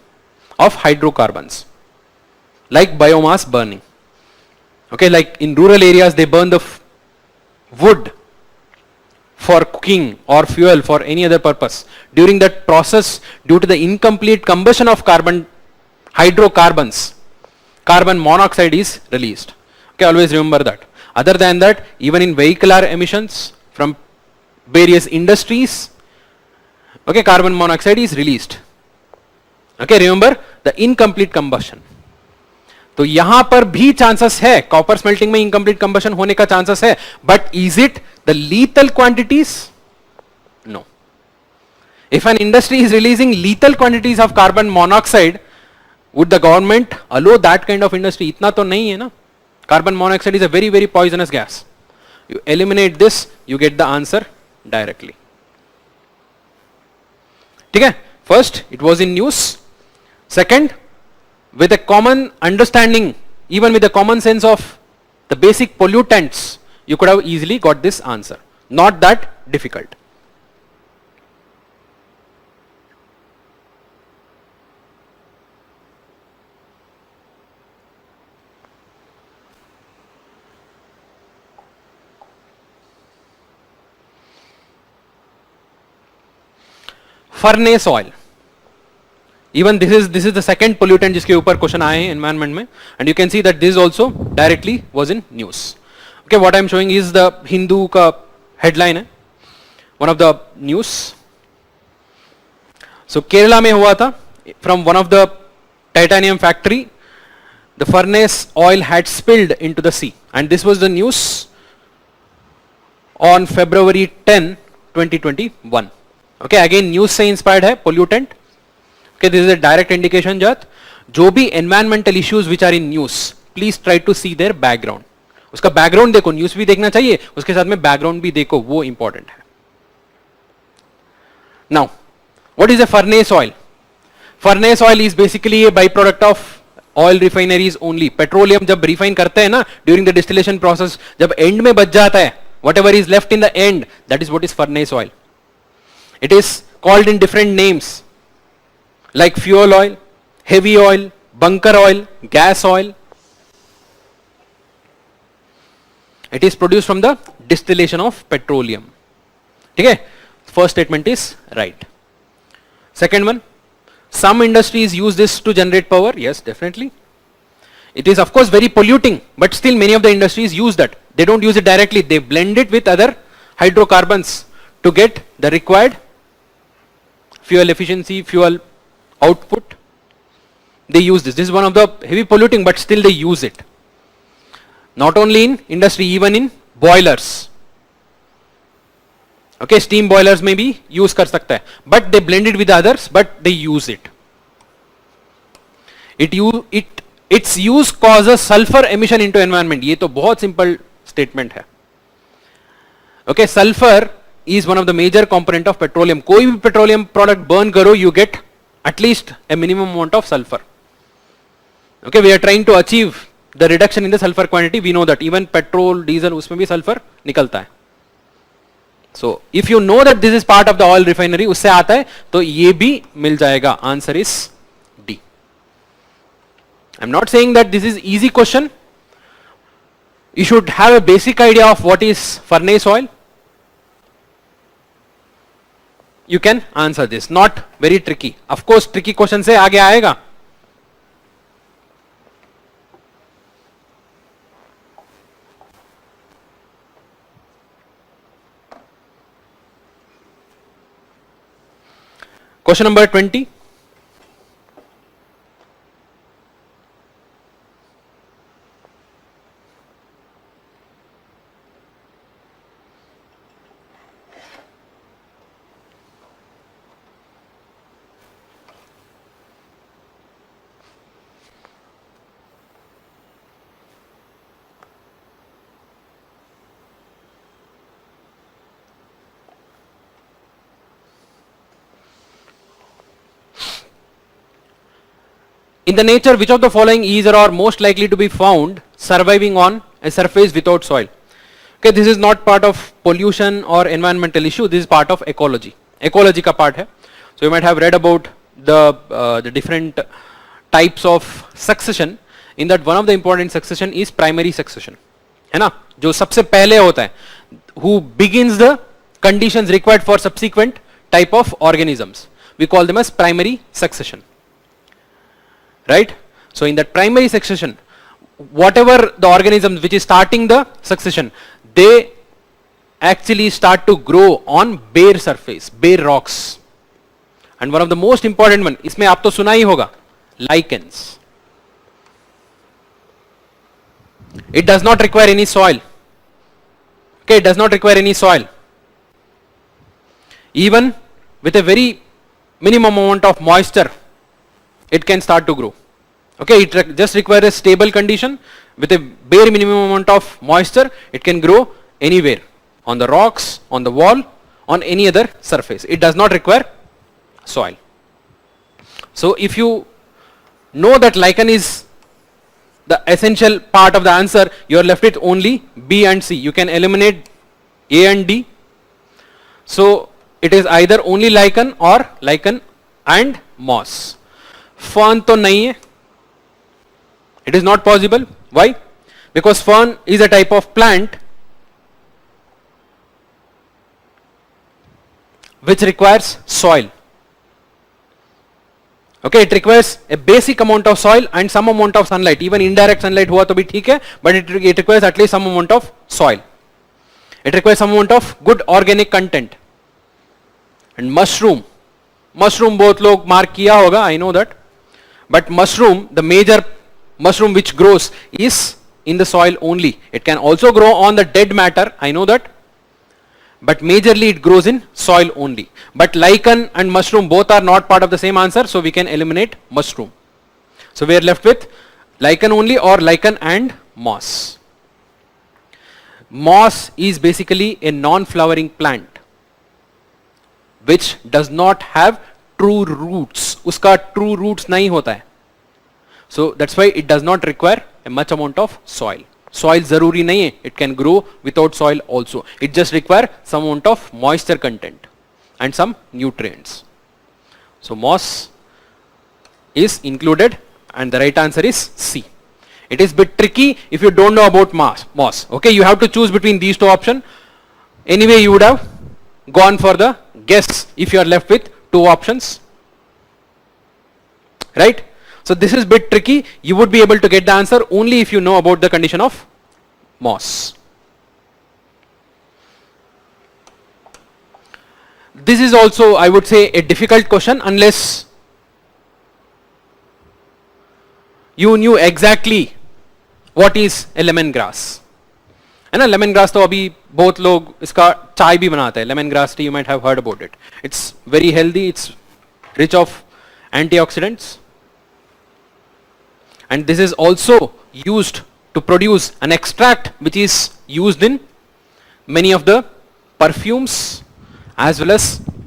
of hydrocarbons, like biomass burning. Okay, like in rural areas they burn the wood for cooking or fuel for any other purpose. During that process, due to the incomplete combustion of hydrocarbons, carbon monoxide is released. Okay, always remember that. Other than that, even in vehicular emissions from various industries, okay, carbon monoxide is released. Okay, remember the incomplete combustion. तो यहां पर भी chances है, copper smelting में incomplete combustion होने का chances है, but is it the lethal quantities? No. If an industry is releasing lethal quantities of carbon monoxide, would the government allow that kind of industry? इतना तो नहीं है ना. Carbon monoxide is a very very poisonous gas. You eliminate this, you get the answer directly. ठीक है, first it was in news. Second, with a common understanding, even with a common sense of the basic pollutants, you could have easily got this answer. Not that difficult. Furnace oil. Even this is the second pollutant जिसके ऊपर question आए हैं environment में, and you can see that this also directly was in news. Okay, what I am showing is the Hindu का headline है, one of the news. So Kerala में हुआ था, from one of the titanium factory the furnace oil had spilled into the sea, and this was the news on February 10, 2021. Okay, again news से inspired है pollutant. Okay, this is a direct indication that जो भी environmental issues which are in news, please try to see their background. उसका background देखो, news भी देखना चाहिए, उसके साथ में background भी देखो, वो important है. Now, what is a furnace oil? Furnace oil is basically A by product of oil refineries only. Petroleum जब रिफाइन करते हैं ना ड्यूरिंग द डिस्टिलेशन प्रोसेस, जब एंड में बच जाता है, what ever is left in the end, that is what is furnace oil. It is called in different names like fuel oil, heavy oil, bunker oil, gas oil. It is produced from the distillation of petroleum. Okay, first statement is right. Second one, some industries use this to generate power. Yes, definitely. It is of course very polluting, but still many of the industries use that. They don't use it directly, they blend it with other hydrocarbons to get the required fuel efficiency, fuel output. They use this. This is one of the heavy polluting, but still they use it. Not only in industry, even in boilers. Okay, steam boilers में भी use कर सकता है, but they blend it with others, but they use it. Its use causes sulfur emission into environment. ये तो बहुत simple statement है. Okay, sulfur is one of the major component of petroleum. कोई भी petroleum product burn करो, you get at least a minimum amount of sulfur. Okay, we are trying to achieve the reduction in the sulfur quantity. We know that even petrol, diesel, उसमें भी sulfur निकलता है. So if you know that this is part of the oil refinery, उससे आता है, तो ये भी मिल जाएगा. Answer is D. I'm not saying that this is easy question. You should have a basic idea of what is furnace oil. You can answer this. Not very tricky. Of course, tricky question से आगे आएगा. Question number 20. In the nature, which of the following is or are most likely to be found surviving on a surface without soil? Okay, this is not part of pollution or environmental issue. This is part of ecology. Ecology का part है. So you might have read about the different types of succession. In that, one of the important succession is primary succession. है ना? जो सबसे पहले होता है. Who begins the conditions required for subsequent type of organisms. We call them as primary succession. Right? So in that primary succession, whatever the organisms which is starting the succession, they actually start to grow on bare surface, bare rocks. And one of the most important one, इसमें आप तो सुना ही होगा, lichens. It does not require any soil. Okay, it does not require any soil. Even with a very minimum amount of moisture, it can start to grow. Okay, it just requires a stable condition with a bare minimum amount of moisture. It can grow anywhere, on the rocks, on the wall, on any other surface. It does not require soil. So if you know that lichen is the essential part of the answer, you are left with only B and C. You can eliminate A and D. So it is either only lichen or lichen and moss. Fern तो नहीं है. It is not possible. Why? Because fern is a type of plant which requires soil. Okay, it requires a basic amount of soil and some amount of sunlight. Even indirect sunlight हुआ तो भी ठीक है, but it requires at least some amount of soil. It requires some amount of good organic content. And mushroom बहुत लोग mark किया होगा, I know that. But mushroom, the major mushroom which grows is in the soil only. It can also grow on the dead matter, I know that. But majorly it grows in soil only. But lichen and mushroom both are not part of the same answer, so we can eliminate mushroom. So we are left with lichen only or lichen and moss. Moss is basically a non-flowering plant which does not have true roots, उसका true roots नहीं होता है. So that's why it does not require a much amount of soil. Soil जरूरी नहीं है, it can grow without soil also. It just require some amount of moisture content and some nutrients. So moss is included and the right answer is C. It is bit tricky if you don't know about moss. Okay, you have to choose between these two options. Anyway, you would have gone for the guess if you are left with two options. Right? So this is bit tricky. You would be able to get the answer only if you know about the condition of moss. This is also, I would say, a difficult question unless you knew exactly what is a lemongrass. है ना, lemongrass तो अभी बहुत लोग इसका चाय भी बनाते हैं. Lemongrass tea, you might have heard about it. It's very healthy. It's rich of antioxidants, and this is also used to produce an extract which is used in many of the perfumes as well as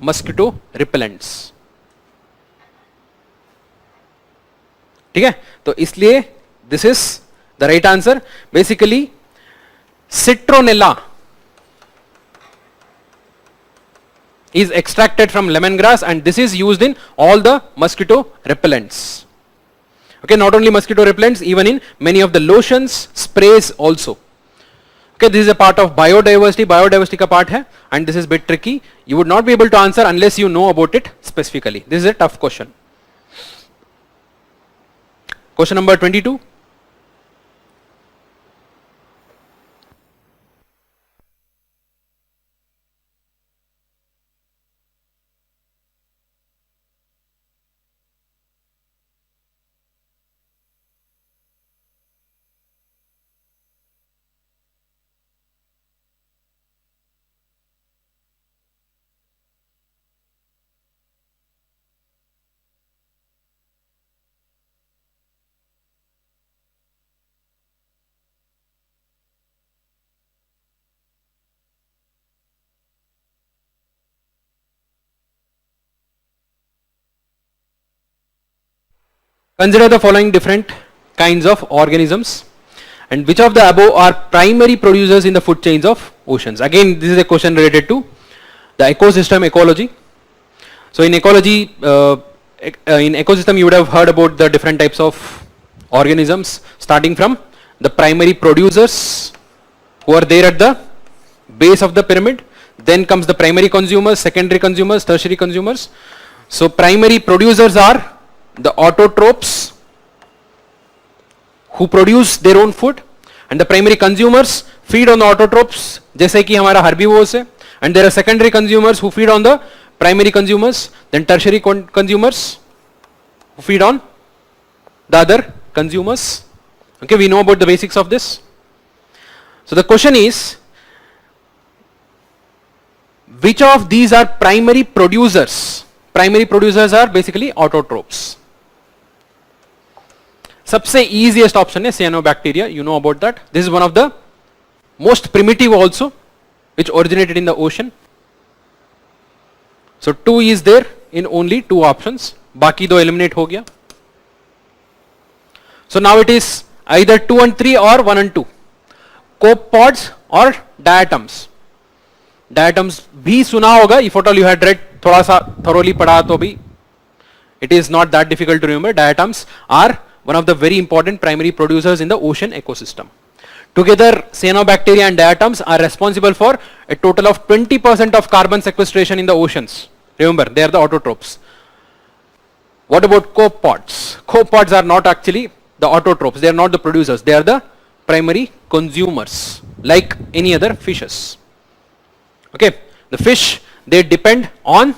mosquito repellents. ठीक है, तो इसलिए this is the right answer. Basically citronella is extracted from lemongrass and this is used in all the mosquito repellents. Okay, not only mosquito repellents, even in many of the lotions, sprays also. Okay, this is a part of biodiversity. Biodiversity का part है, and this is bit tricky. You would not be able to answer unless you know about it specifically. This is a tough question. Question number 22. Consider the following different kinds of organisms and which of the above are primary producers in the food chains of oceans. Again, this is a question related to the ecosystem ecology. So in ecology, in ecosystem you would have heard about the different types of organisms, starting from the primary producers who are there at the base of the pyramid. Then comes the primary consumers, secondary consumers, tertiary consumers. So primary producers are the autotrophs who produce their own food, and the primary consumers feed on the autotrophs जैसे कि हमारा herbivores है, and there are secondary consumers who feed on the primary consumers, then tertiary consumers who feed on the other consumers. Okay, we know about the basics of this. So the question is, which of these are primary producers? Primary producers are basically autotrophs. सबसे easiest option है cyanobacteria. You know about that. This is one of the most primitive also, which originated in the ocean. So 2 is there in only 2 options. बाकी दो eliminate हो गया. So now it is either 2 and 3 or 1 and 2. Copepods or diatoms. Diatoms भी सुना होगा. If at all you had read, थोड़ा सा thoroughly पढ़ा तो भी, it is not that difficult to remember. Diatoms are one of the very important primary producers in the ocean ecosystem. Together, cyanobacteria and diatoms are responsible for a total of 20% of carbon sequestration in the oceans. Remember, they are the autotrophs. What about copepods? Copepods are not actually the autotrophs. They are not the producers. They are the primary consumers, like any other fishes. Okay, the fish, they depend on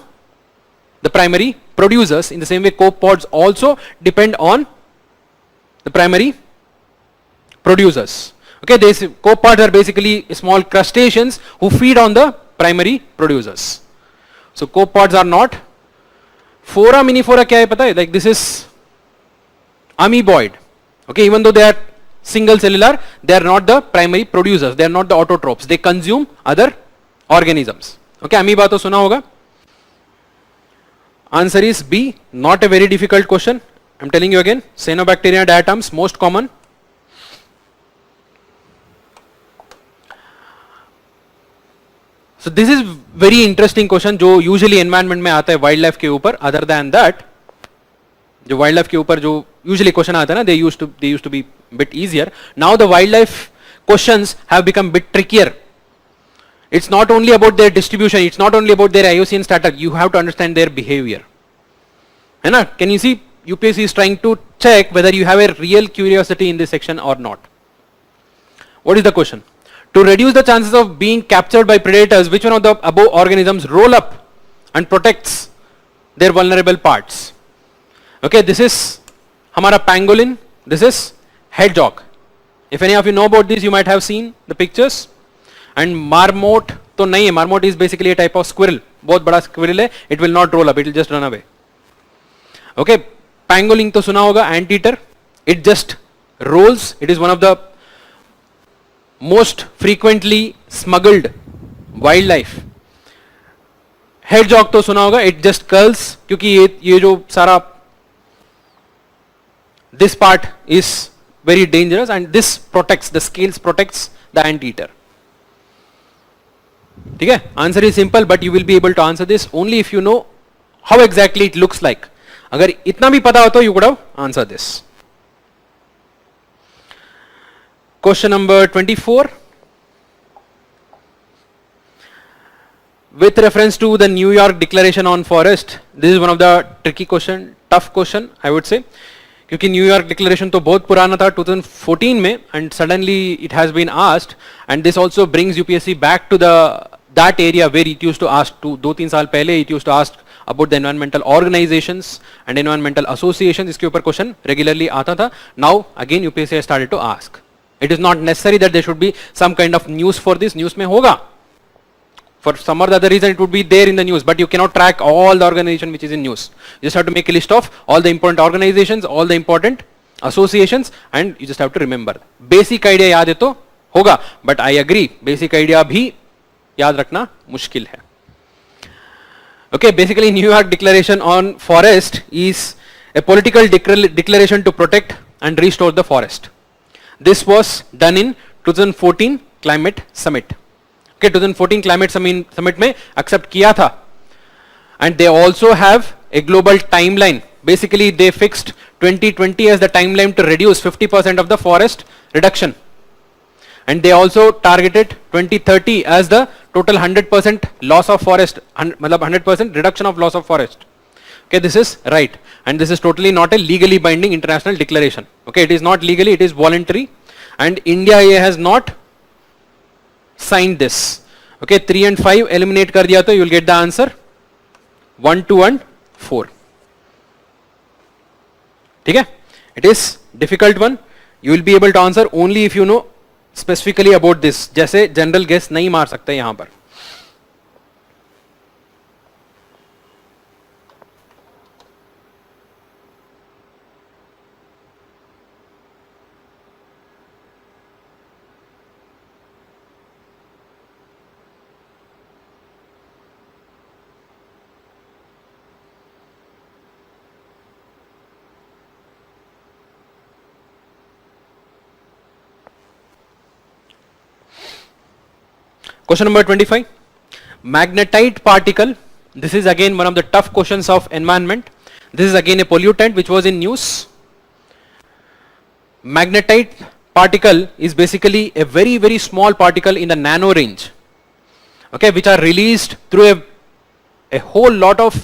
the primary producers. In the same way, copepods also depend on the primary producers. Okay, these copepods are basically small crustaceans who feed on the primary producers. So copepods are not. Foraminifera क्या है पता है? Like this is amoeboid. Okay, even though they are single cellular, they are not the primary producers. They are not the autotrophs. They consume other organisms. Okay, amoeba तो सुना होगा. Answer is B. Not a very difficult question. I'm telling you again. Cyanobacteria diatoms, most common. So this is very interesting question जो usually environment में आता है wildlife के ऊपर. Other than that, जो wildlife के ऊपर जो usually question आता है ना, they used to be bit easier. Now the wildlife questions have become bit trickier. It's not only about their distribution, it's not only about their IUCN status, you have to understand their behavior. है ना? Can you see UPSC is trying to check whether you have a real curiosity in this section or not. What is the question? To reduce the chances of being captured by predators, which one of the above organisms roll up and protects their vulnerable parts? Okay, this is हमारा pangolin, this is hedgehog. If any of you know about this, you might have seen the pictures. And marmot तो नहीं है, marmot is basically a type of squirrel. बहुत बड़ा squirrel है, it will not roll up, it will just run away. Okay, pangolin तो सुना होगा, anteater. It just rolls. It is one of the most frequently smuggled wildlife. Hedgehog तो सुना होगा, it just curls क्योंकि ये जो सारा this part is very dangerous and this protects, the scales protects the anteater. ठीक है? Answer is simple, but you will be able to answer this only if you know how exactly it looks like. अगर इतना भी पता हो तो you could have answered this. Question number 24. With reference to the New York Declaration on Forest, this is one of the tricky question, tough question I would say. क्योंकि New York declaration तो बहुत पुराना था 2014 में and suddenly it has been asked and this also brings UPSC back to that area where it used to ask 2-3 साल पहले it used to ask about the environmental organisations and environmental associations. इसके ऊपर question regularly आता था. Now again UPSC has started to ask. It is not necessary that there should be some kind of news for this. News में होगा. For some or the other reason it would be there in the news, but you cannot track all the organization which is in news. You just have to make a list of all the important organizations, all the important associations, and you just have to remember. Basic idea याद है तो होगा, but I agree, basic idea भी याद रखना मुश्किल है. Okay, basically New York Declaration on Forest is a political declaration to protect and restore the forest. This was done in 2014 Climate Summit. Okay, 2014 climate summit में accept किया था. And they also have a global timeline. Basically they fixed 2020 as the timeline to reduce 50% of the forest reduction. And they also targeted 2030 as the total 100% loss of forest, मतलब 100% reduction of loss of forest. Okay, this is right. And this is totally not a legally binding international declaration. Okay, it is not legally, it is voluntary. And India has not signed this. Okay, 3 and 5 eliminate कर दिया तो you will get the answer 1, 2 and 4. ठीक है? It is difficult one. You will be able to answer only if you know specifically about this. जैसे general guess नहीं मार सकते यहाँ पर. Question number 25. Magnetite particle. This is again one of the tough questions of environment. This is again a pollutant which was in news. Magnetite particle is basically a very small particle in the nano range. Okay, which are released through a whole lot of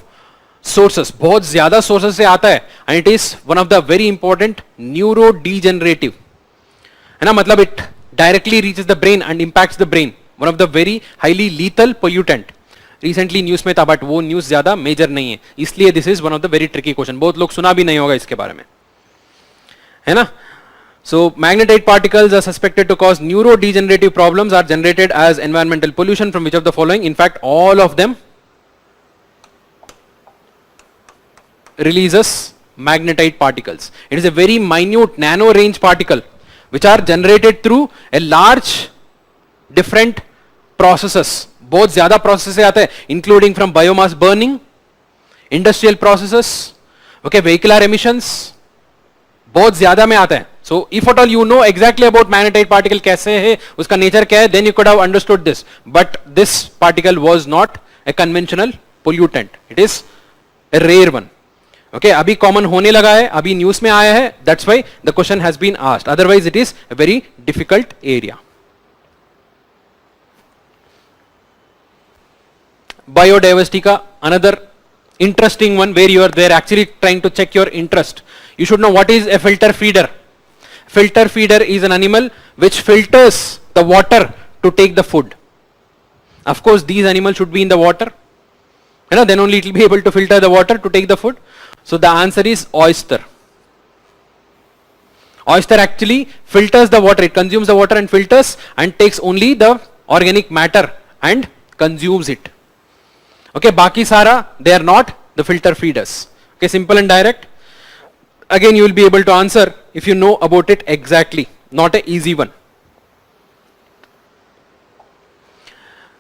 sources. बहुत ज़्यादा sources से आता है and it is one of the very important neurodegenerative. है ना, मतलब it directly reaches the brain and impacts the brain. One of the very highly lethal pollutant. Recently news में था but वो news ज़्यादा major नहीं है, इसलिए this is one of the very tricky question. बहुत लोग सुना भी नहीं होगा इसके बारे में, है ना. So magnetite particles are suspected to cause neurodegenerative problems, are generated as environmental pollution from which of the following? In fact, all of them releases magnetite particles. It is a very minute nano range particle which are generated through a large different processes. बहुत ज्यादा process से आता है, including from biomass burning, industrial processes, okay, vehicular emissions बहुत ज्यादा में आता है. So if at all you know exactly about magnetite particle कैसे है, उसका नेचर क्या है, then you could have understood this. But this particle was not a conventional pollutant, it is a rare one. Okay, अभी common होने लगा है, अभी न्यूज में आया है, that's why the question has been asked, otherwise it is a very difficult area. Biodiversity का another interesting one where you are there actually trying to check your interest. You should know what is a filter feeder. Filter feeder is an animal which filters the water to take the food. Of course, these animals should be in the water. You know, then only it will be able to filter the water to take the food. So the answer is oyster. Oyster actually filters the water. It consumes the water and filters and takes only the organic matter and consumes it. Okay, baki sara, they are not the filter feeders. Okay, simple and direct. Again, you will be able to answer if you know about it exactly. Not a easy one.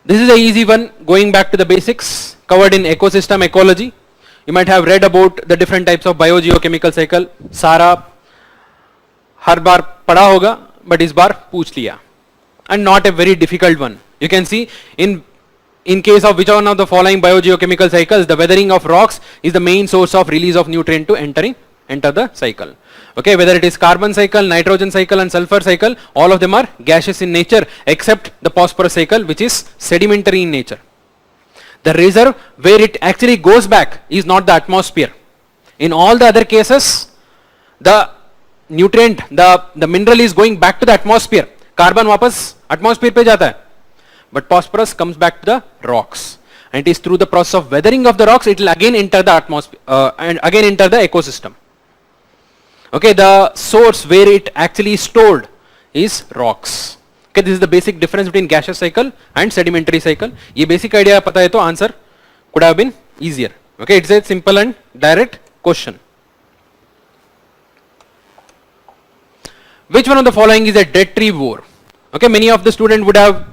This is a easy one, going back to the basics, covered in ecosystem ecology. You might have read about the different types of biogeochemical cycle. सारा हर बार पढ़ा होगा, but इस बार पूछ लिया. And not a very difficult one. You can see in case of which one of the following biogeochemical cycles, the weathering of rocks is the main source of release of nutrient to enter the cycle. Okay, whether it is carbon cycle, nitrogen cycle and sulfur cycle, all of them are gaseous in nature except the phosphorus cycle, which is sedimentary in nature. The reserve where it actually goes back is not the atmosphere. In all the other cases, the nutrient, the mineral is going back to the atmosphere. Carbon वापस atmosphere पे जाता है. But phosphorus comes back to the rocks, and it is through the process of weathering of the rocks it will again enter the atmosphere and again enter the ecosystem. Okay, the source where it actually stored is rocks. Okay, this is the basic difference between gaseous cycle and sedimentary cycle. ये basic idea पता है तो answer could have been easier. Okay, it's a simple and direct question. Which one of the following is a detrivore? Okay, many of the students would have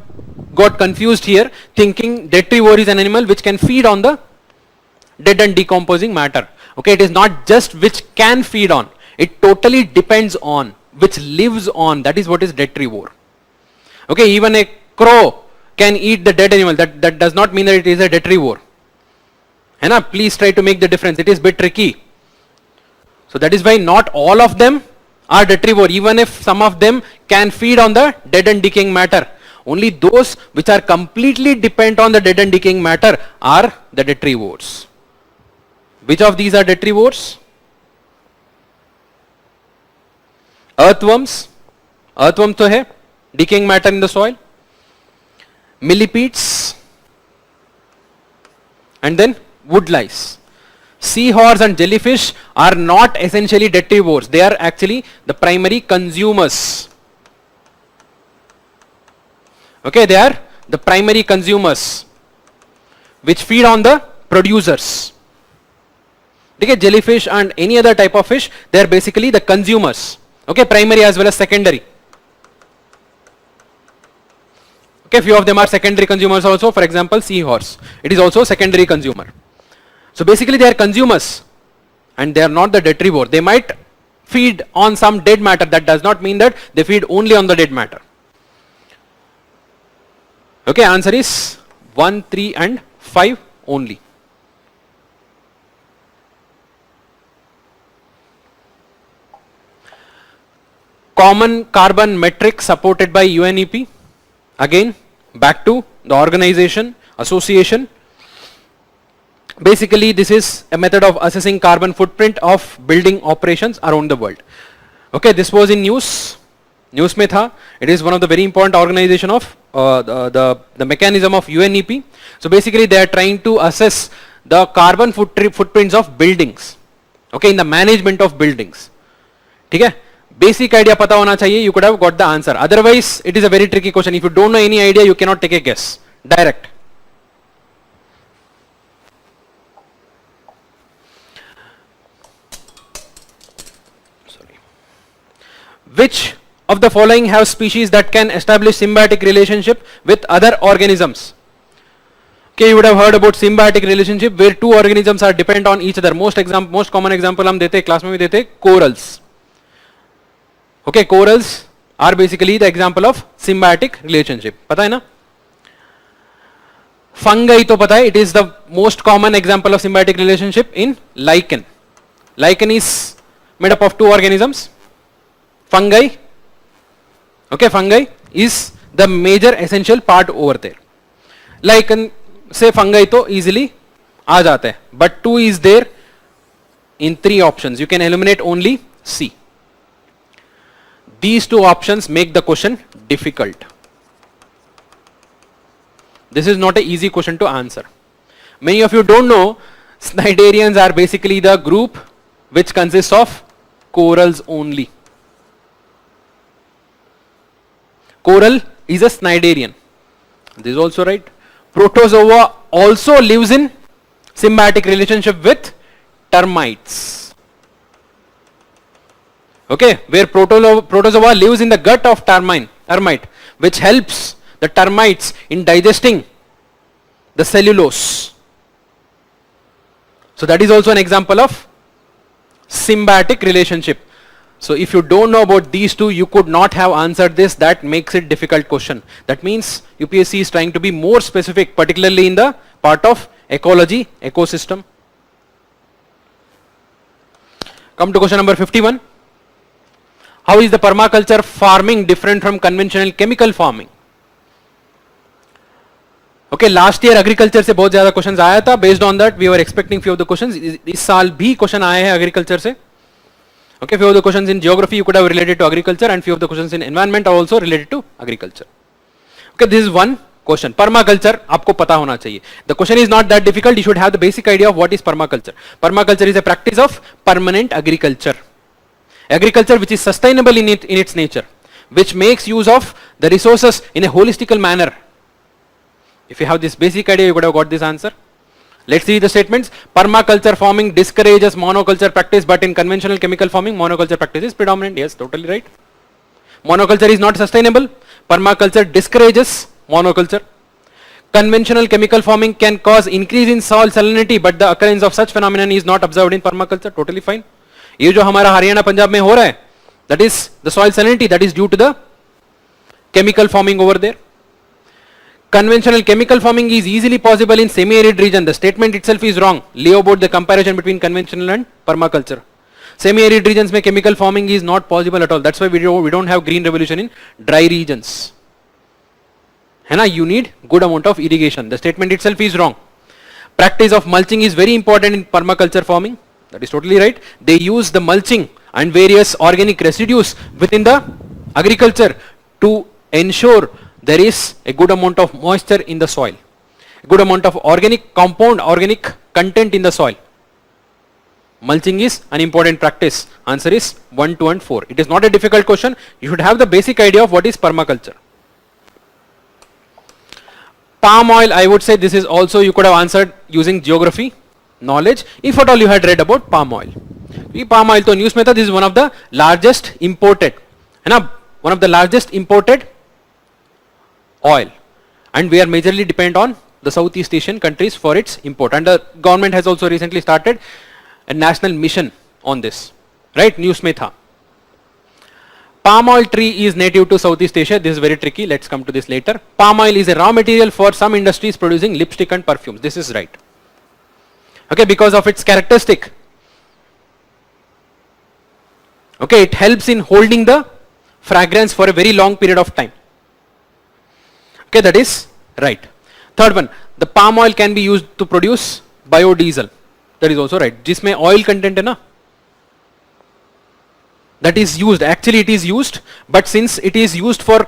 got confused here, thinking detrivore is an animal which can feed on the dead and decomposing matter. Okay, it is not just which can feed on, it totally depends on, which lives on, that is what is detrivore. Okay, even a crow can eat the dead animal, that does not mean that it is a detrivore. है ना, please try to make the difference, it is a bit tricky. So that is why not all of them are detrivore, even if some of them can feed on the dead and decaying matter. Only those which are completely dependent on the dead and decaying matter are the detrivores. Which of these are detrivores? Earthworms. Earthworm तो है, decaying matter in the soil. Millipedes. And then wood lice. Seahorse and jellyfish are not essentially detrivores. They are actually the primary consumers. Okay, they are the primary consumers which feed on the producers. Okay, jellyfish and any other type of fish, they are basically the consumers. Okay, primary as well as secondary. Okay, few of them are secondary consumers also. For example, seahorse, it is also secondary consumer. So basically they are consumers and they are not the detrivore. They might feed on some dead matter, that does not mean that they feed only on the dead matter. Okay, answer is 1, 3 and 5 only. Common carbon metric supported by UNEP. Again, back to the organization, association. Basically, this is a method of assessing carbon footprint of building operations around the world. Okay, this was in news. News में था. It is one of the very important organization of the mechanism of UNEP. So basically, they are trying to assess the carbon footprints of buildings. Okay, in the management of buildings. ठीक है? Basic idea पता होना चाहिए. You could have got the answer. Otherwise, it is a very tricky question. If you don't know any idea, you cannot take a guess. Direct. Which of the following have species that can establish symbiotic relationship with other organisms? Okay, you would have heard about symbiotic relationship where two organisms are dependent on each other. Most common example हम देते हैं class में भी देते हैं, corals. Okay, corals are basically the example of symbiotic relationship. पता है ना? Fungi तो पता है, it is the most common example of symbiotic relationship in lichen. Lichen is made up of two organisms. Fungi. Okay, fungi is the major essential part over there. Lichen से fungi तो easily आ जाता है, but 2 is there in 3 options. You can eliminate only C. These two options make the question difficult. This is not an easy question to answer. Many of you don't know, cnidarians are basically the group which consists of corals only. Coral is a cnidarian. This is also right. Protozoa also lives in symbiotic relationship with termites. Okay, where protozoa lives in the gut of termite, which helps the termites in digesting the cellulose. So that is also an example of symbiotic relationship. So if you don't know about these two, you could not have answered this. That makes it difficult question. That means UPSC is trying to be more specific, particularly in the part of ecology, ecosystem. Come to question number 51. How is the permaculture farming different from conventional chemical farming? Okay, last year agriculture से बहुत ज़्यादा questions आया था. Based on that, we were expecting few of the questions. इस साल भी question आए हैं agriculture से. Okay, few of the questions in geography you could have related to agriculture, and few of the questions in environment are also related to agriculture. Okay, this is one question. Permaculture आपको पता होना चाहिए. The question is not that difficult. You should have the basic idea of what is permaculture. Permaculture is a practice of permanent agriculture. Agriculture which is sustainable in its nature, which makes use of the resources in a holistical manner. If you have this basic idea, you could have got this answer. Let's see the statements. Permaculture farming discourages monoculture practice, but in conventional chemical farming, monoculture practice is predominant. Yes, totally right. Monoculture is not sustainable. Permaculture discourages monoculture. Conventional chemical farming can cause increase in soil salinity, but the occurrence of such phenomenon is not observed in permaculture. Totally fine. ये जो हमारा हरियाणा पंजाब में हो रहा है, that is the soil salinity, that is due to the chemical farming over there. Conventional chemical farming is easily possible in semi-arid region. The statement itself is wrong. Lay about the comparison between conventional and permaculture. Semi-arid regions में chemical farming is not possible at all. That's why we don't have green revolution in dry regions. है ना? You need good amount of irrigation. The statement itself is wrong. Practice of mulching is very important in permaculture farming. That is totally right. They use the mulching and various organic residues within the agriculture to ensure there is a good amount of moisture in the soil, a good amount of organic content in the soil. Mulching is an important practice. Answer is 1, 2 and 4. It is not a difficult question. You should have the basic idea of what is permaculture. Palm oil, I would say this is also you could have answered using geography knowledge, if at all you had read about palm oil. Palm oil to news में था, this is one of the largest imported, है ना, one of the largest imported oil, and we are majorly dependent on the Southeast Asian countries for its import, and the government has also recently started a national mission on this, right? News में था. Palm oil tree is native to Southeast Asia. This is very tricky. Let's come to this later. Palm oil is a raw material for some industries producing lipstick and perfumes. This is right. Okay, because of its characteristic. Okay, it helps in holding the fragrance for a very long period of time. Okay, that is right. Third one, the palm oil can be used to produce biodiesel. That is also right. जिसमें oil content है ना, that is used. Actually, it is used, but since it is used for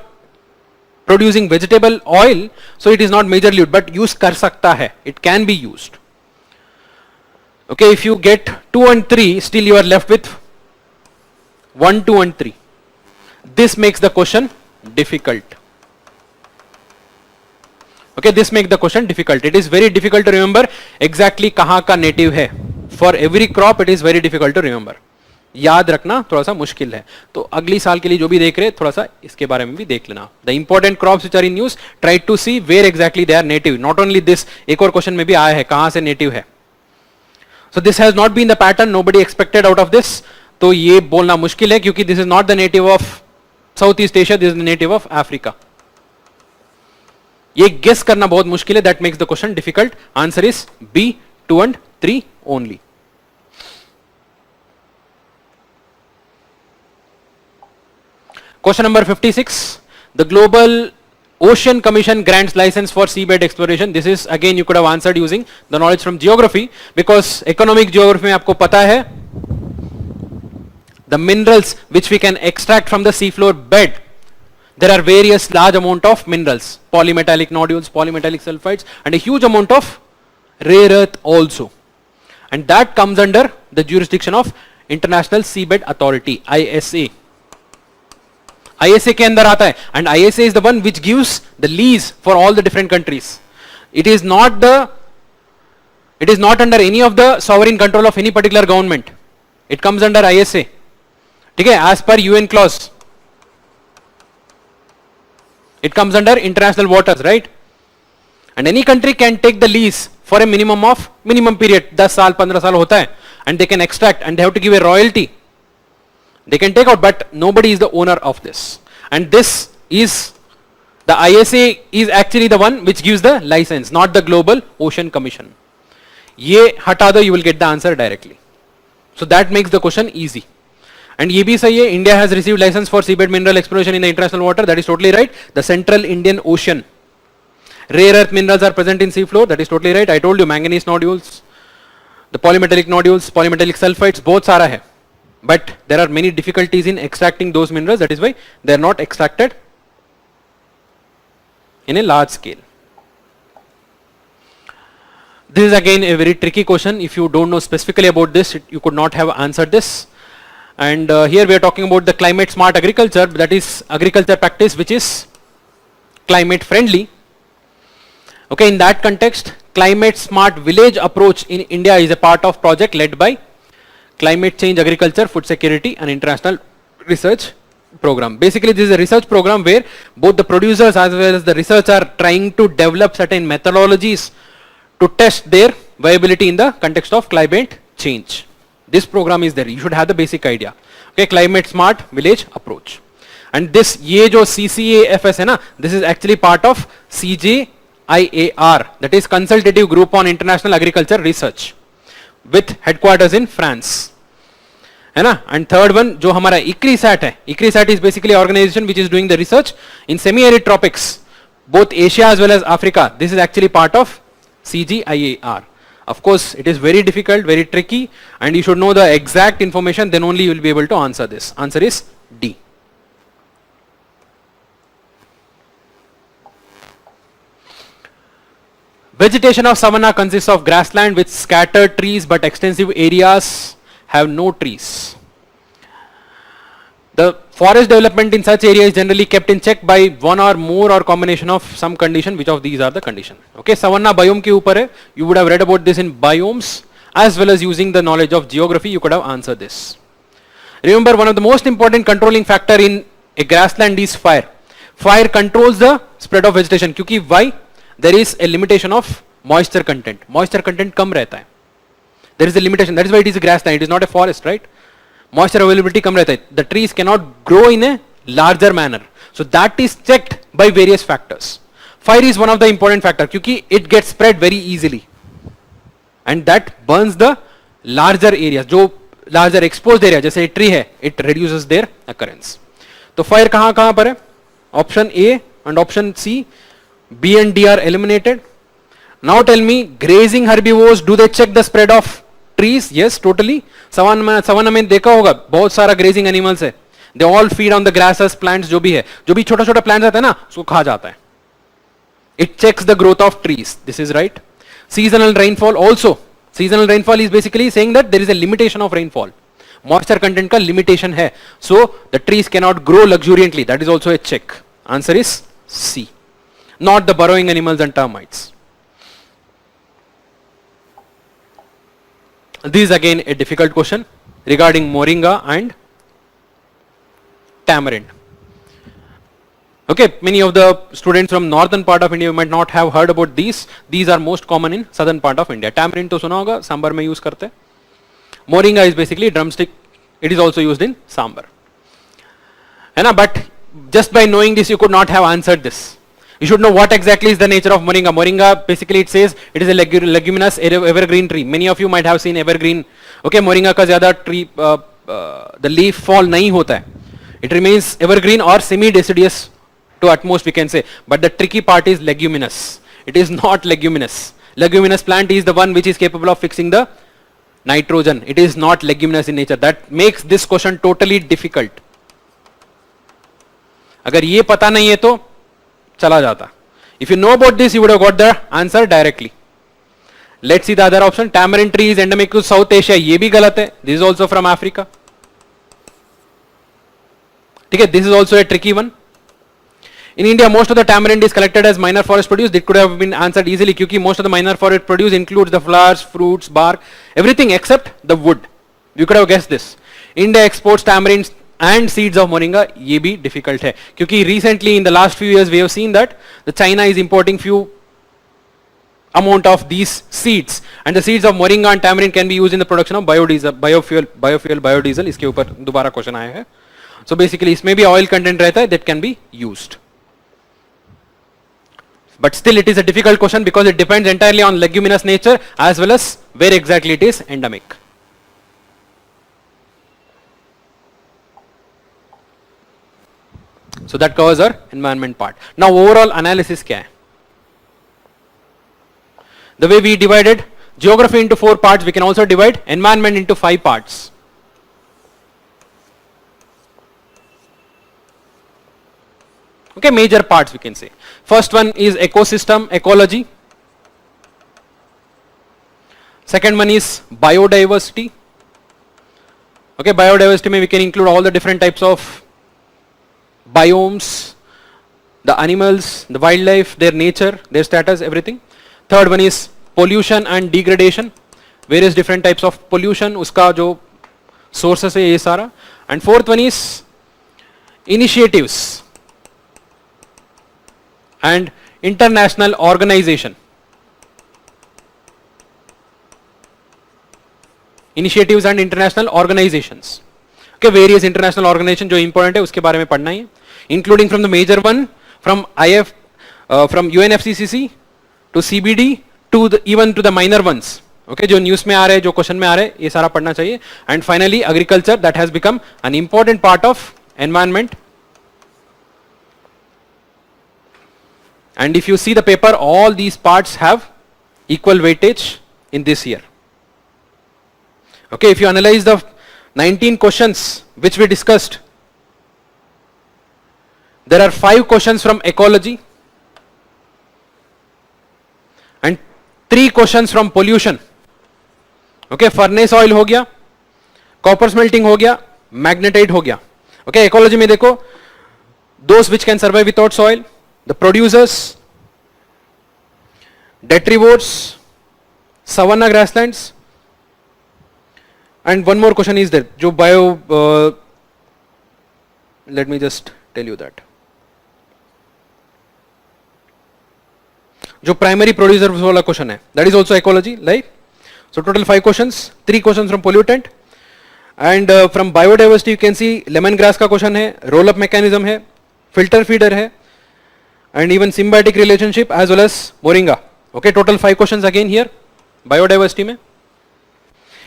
producing vegetable oil, so it is not majorly used. But use कर सकता है. It can be used. Okay, if you get 2 and 3, still you are left with 1, 2 and 3. This makes the question difficult. Okay, this makes the question difficult. It is very difficult to remember exactly कहाँ का native है. For every crop, it is very difficult to remember. याद रखना थोड़ा सा मुश्किल है। तो अगली साल के लिए जो भी देख रहे थोड़ा सा इसके बारे में भी देख लेना। The important crops which are in news, try to see where exactly they are native. Not only this, एक और क्वेश्चन में भी आया है कहां से नेटिव है। So this has not been the pattern, nobody expected out of this. तो ये बोलना मुश्किल है क्योंकि this is not the native of South East Asia, this is the native of Africa. ये गेस करना बहुत मुश्किल है, that makes the question difficult. Answer is B, 2 and 3 only. Question number 56. The Global Ocean Commission grants license for seabed exploration. This is again you could have answered using the knowledge from geography, because economic geography में आपको पता है the minerals which we can extract from the seafloor bed. There are various large amount of minerals, polymetallic nodules, polymetallic sulfides, and a huge amount of rare earth also. And that comes under the jurisdiction of International Seabed Authority, ISA. ISA के अंदर आता है, and ISA is the one which gives the lease for all the different countries. It is not under any of the sovereign control of any particular government. It comes under ISA. ठीक है, as per UN clause. It comes under international waters, right? And any country can take the lease for a minimum period. 10 साल 15 साल होता है, and they can extract and they have to give a royalty. They can take out, but nobody is the owner of this. And this is, the ISA is actually the one which gives the license, not the Global Ocean Commission. ये हटा दो, you will get the answer directly. So that makes the question easy. And ये भी सही है, India has received license for seabed mineral exploration in the international water. That is totally right. The Central Indian Ocean. Rare earth minerals are present in seafloor. That is totally right. I told you manganese nodules, the polymetallic nodules, polymetallic sulfides, both सारा है. But there are many difficulties in extracting those minerals. That is why they are not extracted in a large scale. This is again a very tricky question. If you don't know specifically about this, you could not have answered this. And here we are talking about the climate smart agriculture, that is agriculture practice which is climate friendly. Okay, in that context, climate smart village approach in India is a part of project led by Climate Change Agriculture, Food Security and International Research Program. Basically, this is a research program where both the producers as well as the research are trying to develop certain methodologies to test their viability in the context of climate change. This program is there. You should have the basic idea. Okay, climate smart village approach. And this, ये जो CCAFS है ना, this is actually part of CJIAR, that is Consultative Group on International Agriculture Research, with headquarters in France. है ना? And third one जो हमारा ICRISAT है, ICRISAT is basically an organization which is doing the research in semi-arid tropics, both Asia as well as Africa. This is actually part of CGIAR. Of course, it is very difficult, very tricky, and you should know the exact information, then only you will be able to answer this. Answer is D. Vegetation of savanna consists of grassland with scattered trees, but extensive areas have no trees. The forest development in such area is generally kept in check by one or more or combination of some condition. Which of these are the condition? Okay, savanna biome के ऊपर है. You would have read about this in biomes, as well as using the knowledge of geography. You could have answered this. Remember, one of the most important controlling factor in a grassland is fire. Fire controls the spread of vegetation. क्योंकि why? There is a limitation of moisture content. Moisture content कम रहता है. There is a limitation. That is why it is a grassland. It is not a forest, right? Moisture availability कम रहता है. The trees cannot grow in a larger manner. So that is checked by various factors. Fire is one of the important factors क्योंकि it gets spread very easily, and that burns the larger areas. जो larger exposed area जैसे tree है, it reduces their occurrence. तो fire कहाँ कहाँ पर है? Option A and option C, B and D are eliminated. Now tell me, grazing herbivores, do they check the spread of trees? Yes, totally. Savanna में देखा होगा बहुत सारा grazing animals है. They all feed on the grasses, plants जो भी है, जो भी छोटा छोटा plants आता है ना, उसको खा जाता है. It checks the growth of trees. This is right. Seasonal rainfall also. Seasonal rainfall is basically saying that there is a limitation of rainfall. Moisture content का limitation है. So the trees cannot grow luxuriantly. That is also a check. Answer is C. Not the burrowing animals and termites. This is again a difficult question. regarding moringa and tamarind. Okay, many of the students from northern part of India might not have heard about these. These are most common in southern part of India. Tamarind to suna hoga, sambar mein use karte. Moringa is basically drumstick. It is also used in sambar. But just by knowing this, you could not have answered this. You should know what exactly is the nature of moringa. Moringa, basically it says it is a leguminous evergreen tree. Many of you might have seen evergreen. Okay, moringa ka zyada tree, the leaf fall nahi hota hai. It remains evergreen or semi-deciduous to at most we can say. But the tricky part is leguminous. It is not leguminous. Leguminous plant is the one which is capable of fixing the nitrogen. It is not leguminous in nature. That makes this question totally difficult. अगर ये पता नहीं है तो चला जाता. If you know about this, you would have got the answer directly. Let's see the other option. Tamarind tree is endemic to South Asia. ये भी गलत है. This is also from Africa. ठीक है. This is also a tricky one. In India, most of the tamarind is collected as minor forest produce. It could have been answered easily क्योंकि most of the minor forest produce includes the flowers, fruits, bark, everything except the wood. You could have guessed this. India exports tamarinds and seeds of moringa. ये भी difficult है क्योंकि recently in the last few years we have seen that the China is importing few amount of these seeds, and the seeds of moringa and tamarind can be used in the production of biodiesel. इसके ऊपर दोबारा question आया है. So basically इसमें भी oil content रहता है that can be used. But still it is a difficult question because it depends entirely on leguminous nature as well as where exactly it is endemic. So that covers our environment part. Now overall analysis क्या है? The way we divided geography into 4 parts, we can also divide environment into 5 parts. Okay, major parts we can say. First one is ecosystem, ecology. Second one is biodiversity. Okay, biodiversity mein we can include all the different types of biomes, the animals, the wildlife, their nature, their status, everything. Third one is pollution and degradation. Various different types of pollution, uska jo sources hai ye sara. And fourth one is initiatives and international organization. Initiatives and international organizations. Okay, various international organizations जो important है उसके बारे में पढ़ना है, including from the major one, from from UNFCCC to CBD to the even to the minor ones. Okay, जो news में आ रहे हैं, जो क्वेश्चन में आ रहे हैं, ये सारा पढ़ना चाहिए. And finally, agriculture, that has become an important part of environment. And if you see the paper, all these parts have equal weightage in this year. Okay, if you analyze the 19 questions which we discussed, there are 5 questions from ecology and 3 questions from pollution. Okay, furnace oil हो गया, copper smelting हो गया, magnetite हो गया. Okay, ecology में देखो, those which can survive without soil, the producers, detrivores, savanna grasslands, and one more question is there, जो bio, let me just tell you that. जो primary producers वाला question है, that is also ecology, right? So total 5 questions, 3 questions from pollutant, and from biodiversity you can see lemongrass का question है, roll up mechanism है, filter feeder है, and even symbiotic relationship as well as moringa. Okay, total 5 questions again here, biodiversity में.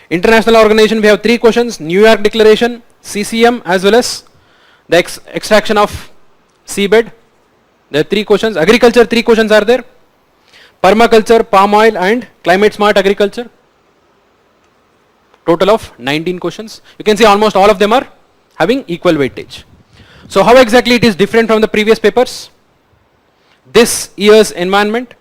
International organization we have 3 questions, New York Declaration, CCM as well as the extraction of seabed. There are 3 questions. Agriculture, 3 questions are there. Permaculture, palm oil and climate smart agriculture. Total of 19 questions. You can see almost all of them are having equal weightage. So how exactly it is different from the previous papers? This year's environment.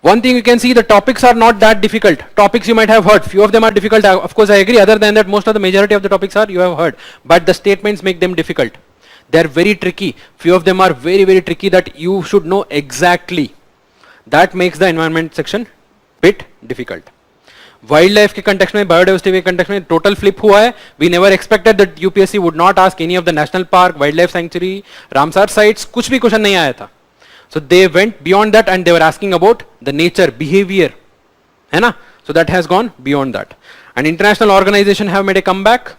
One thing you can see, the topics are not that difficult. Topics you might have heard. Few of them are difficult. Of course, I agree. Other than that, most of the majority of the topics are you have heard. But the statements make them difficult. They are very tricky. Few of them are very, very tricky that you should know exactly. That makes the environment section bit difficult. Wildlife के context में, biodiversity के context में total flip हुआ है. We never expected that UPSC would not ask any of the national park, wildlife sanctuary, Ramsar sites, कुछ भी question नहीं आया था. So they went beyond that and they were asking about the nature, behavior, है ना? So that has gone beyond that. And international organizations have made a comeback.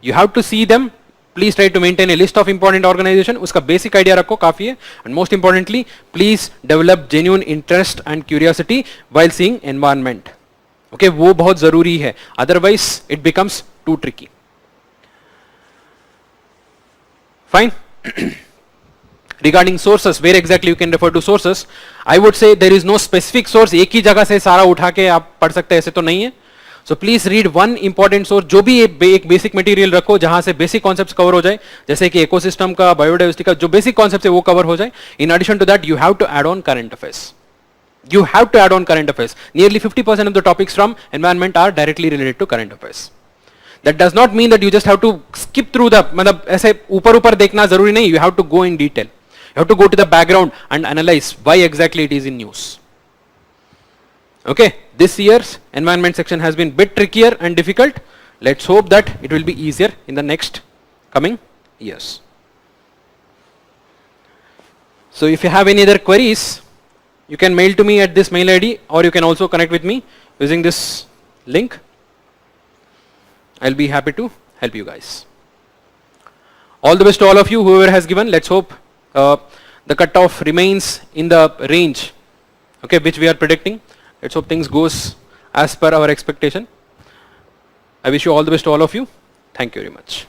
You have to see them. Please try to maintain a list of important organizations. उसका basic idea रखो, काफी है. And most importantly, please develop genuine interest and curiosity while seeing environment. Okay, वो बहुत जरूरी है. Otherwise, it becomes too tricky. Fine. Regarding sources, where exactly you can refer to sources, I would say there is no specific source. एक ही जगह से सारा उठा के आप पढ़ सकते हैं, ऐसे तो नहीं है. So please read one important source. जो भी एक बेसिक मटेरियल रखो जहां से बेसिक कॉन्सेप्ट्स कवर हो जाए, जैसे कि इकोसिस्टम का, बायोडाइवर्सिटी का जो बेसिक कॉन्सेप्ट है वो कवर हो जाए. In addition to that, you have to add on current affairs. You have to add on current affairs. Nearly 50% of the topics from environment are directly related to current affairs. That does not mean that you just have to skip through the, मतलब ऐसे ऊपर देखना जरूरी नहीं. You have to go in detail. You have to go to the background and analyze why exactly it is in news. Okay, this year's environment section has been bit trickier and difficult. Let's hope that it will be easier in the next coming years. So if you have any other queries, you can mail to me at this mail ID, or you can also connect with me using this link. I'll be happy to help you guys. All the best to all of you, whoever has given. Let's hope the cutoff remains in the range, okay, which we are predicting. Let's hope things goes as per our expectation. I wish you all the best to all of you. Thank you very much.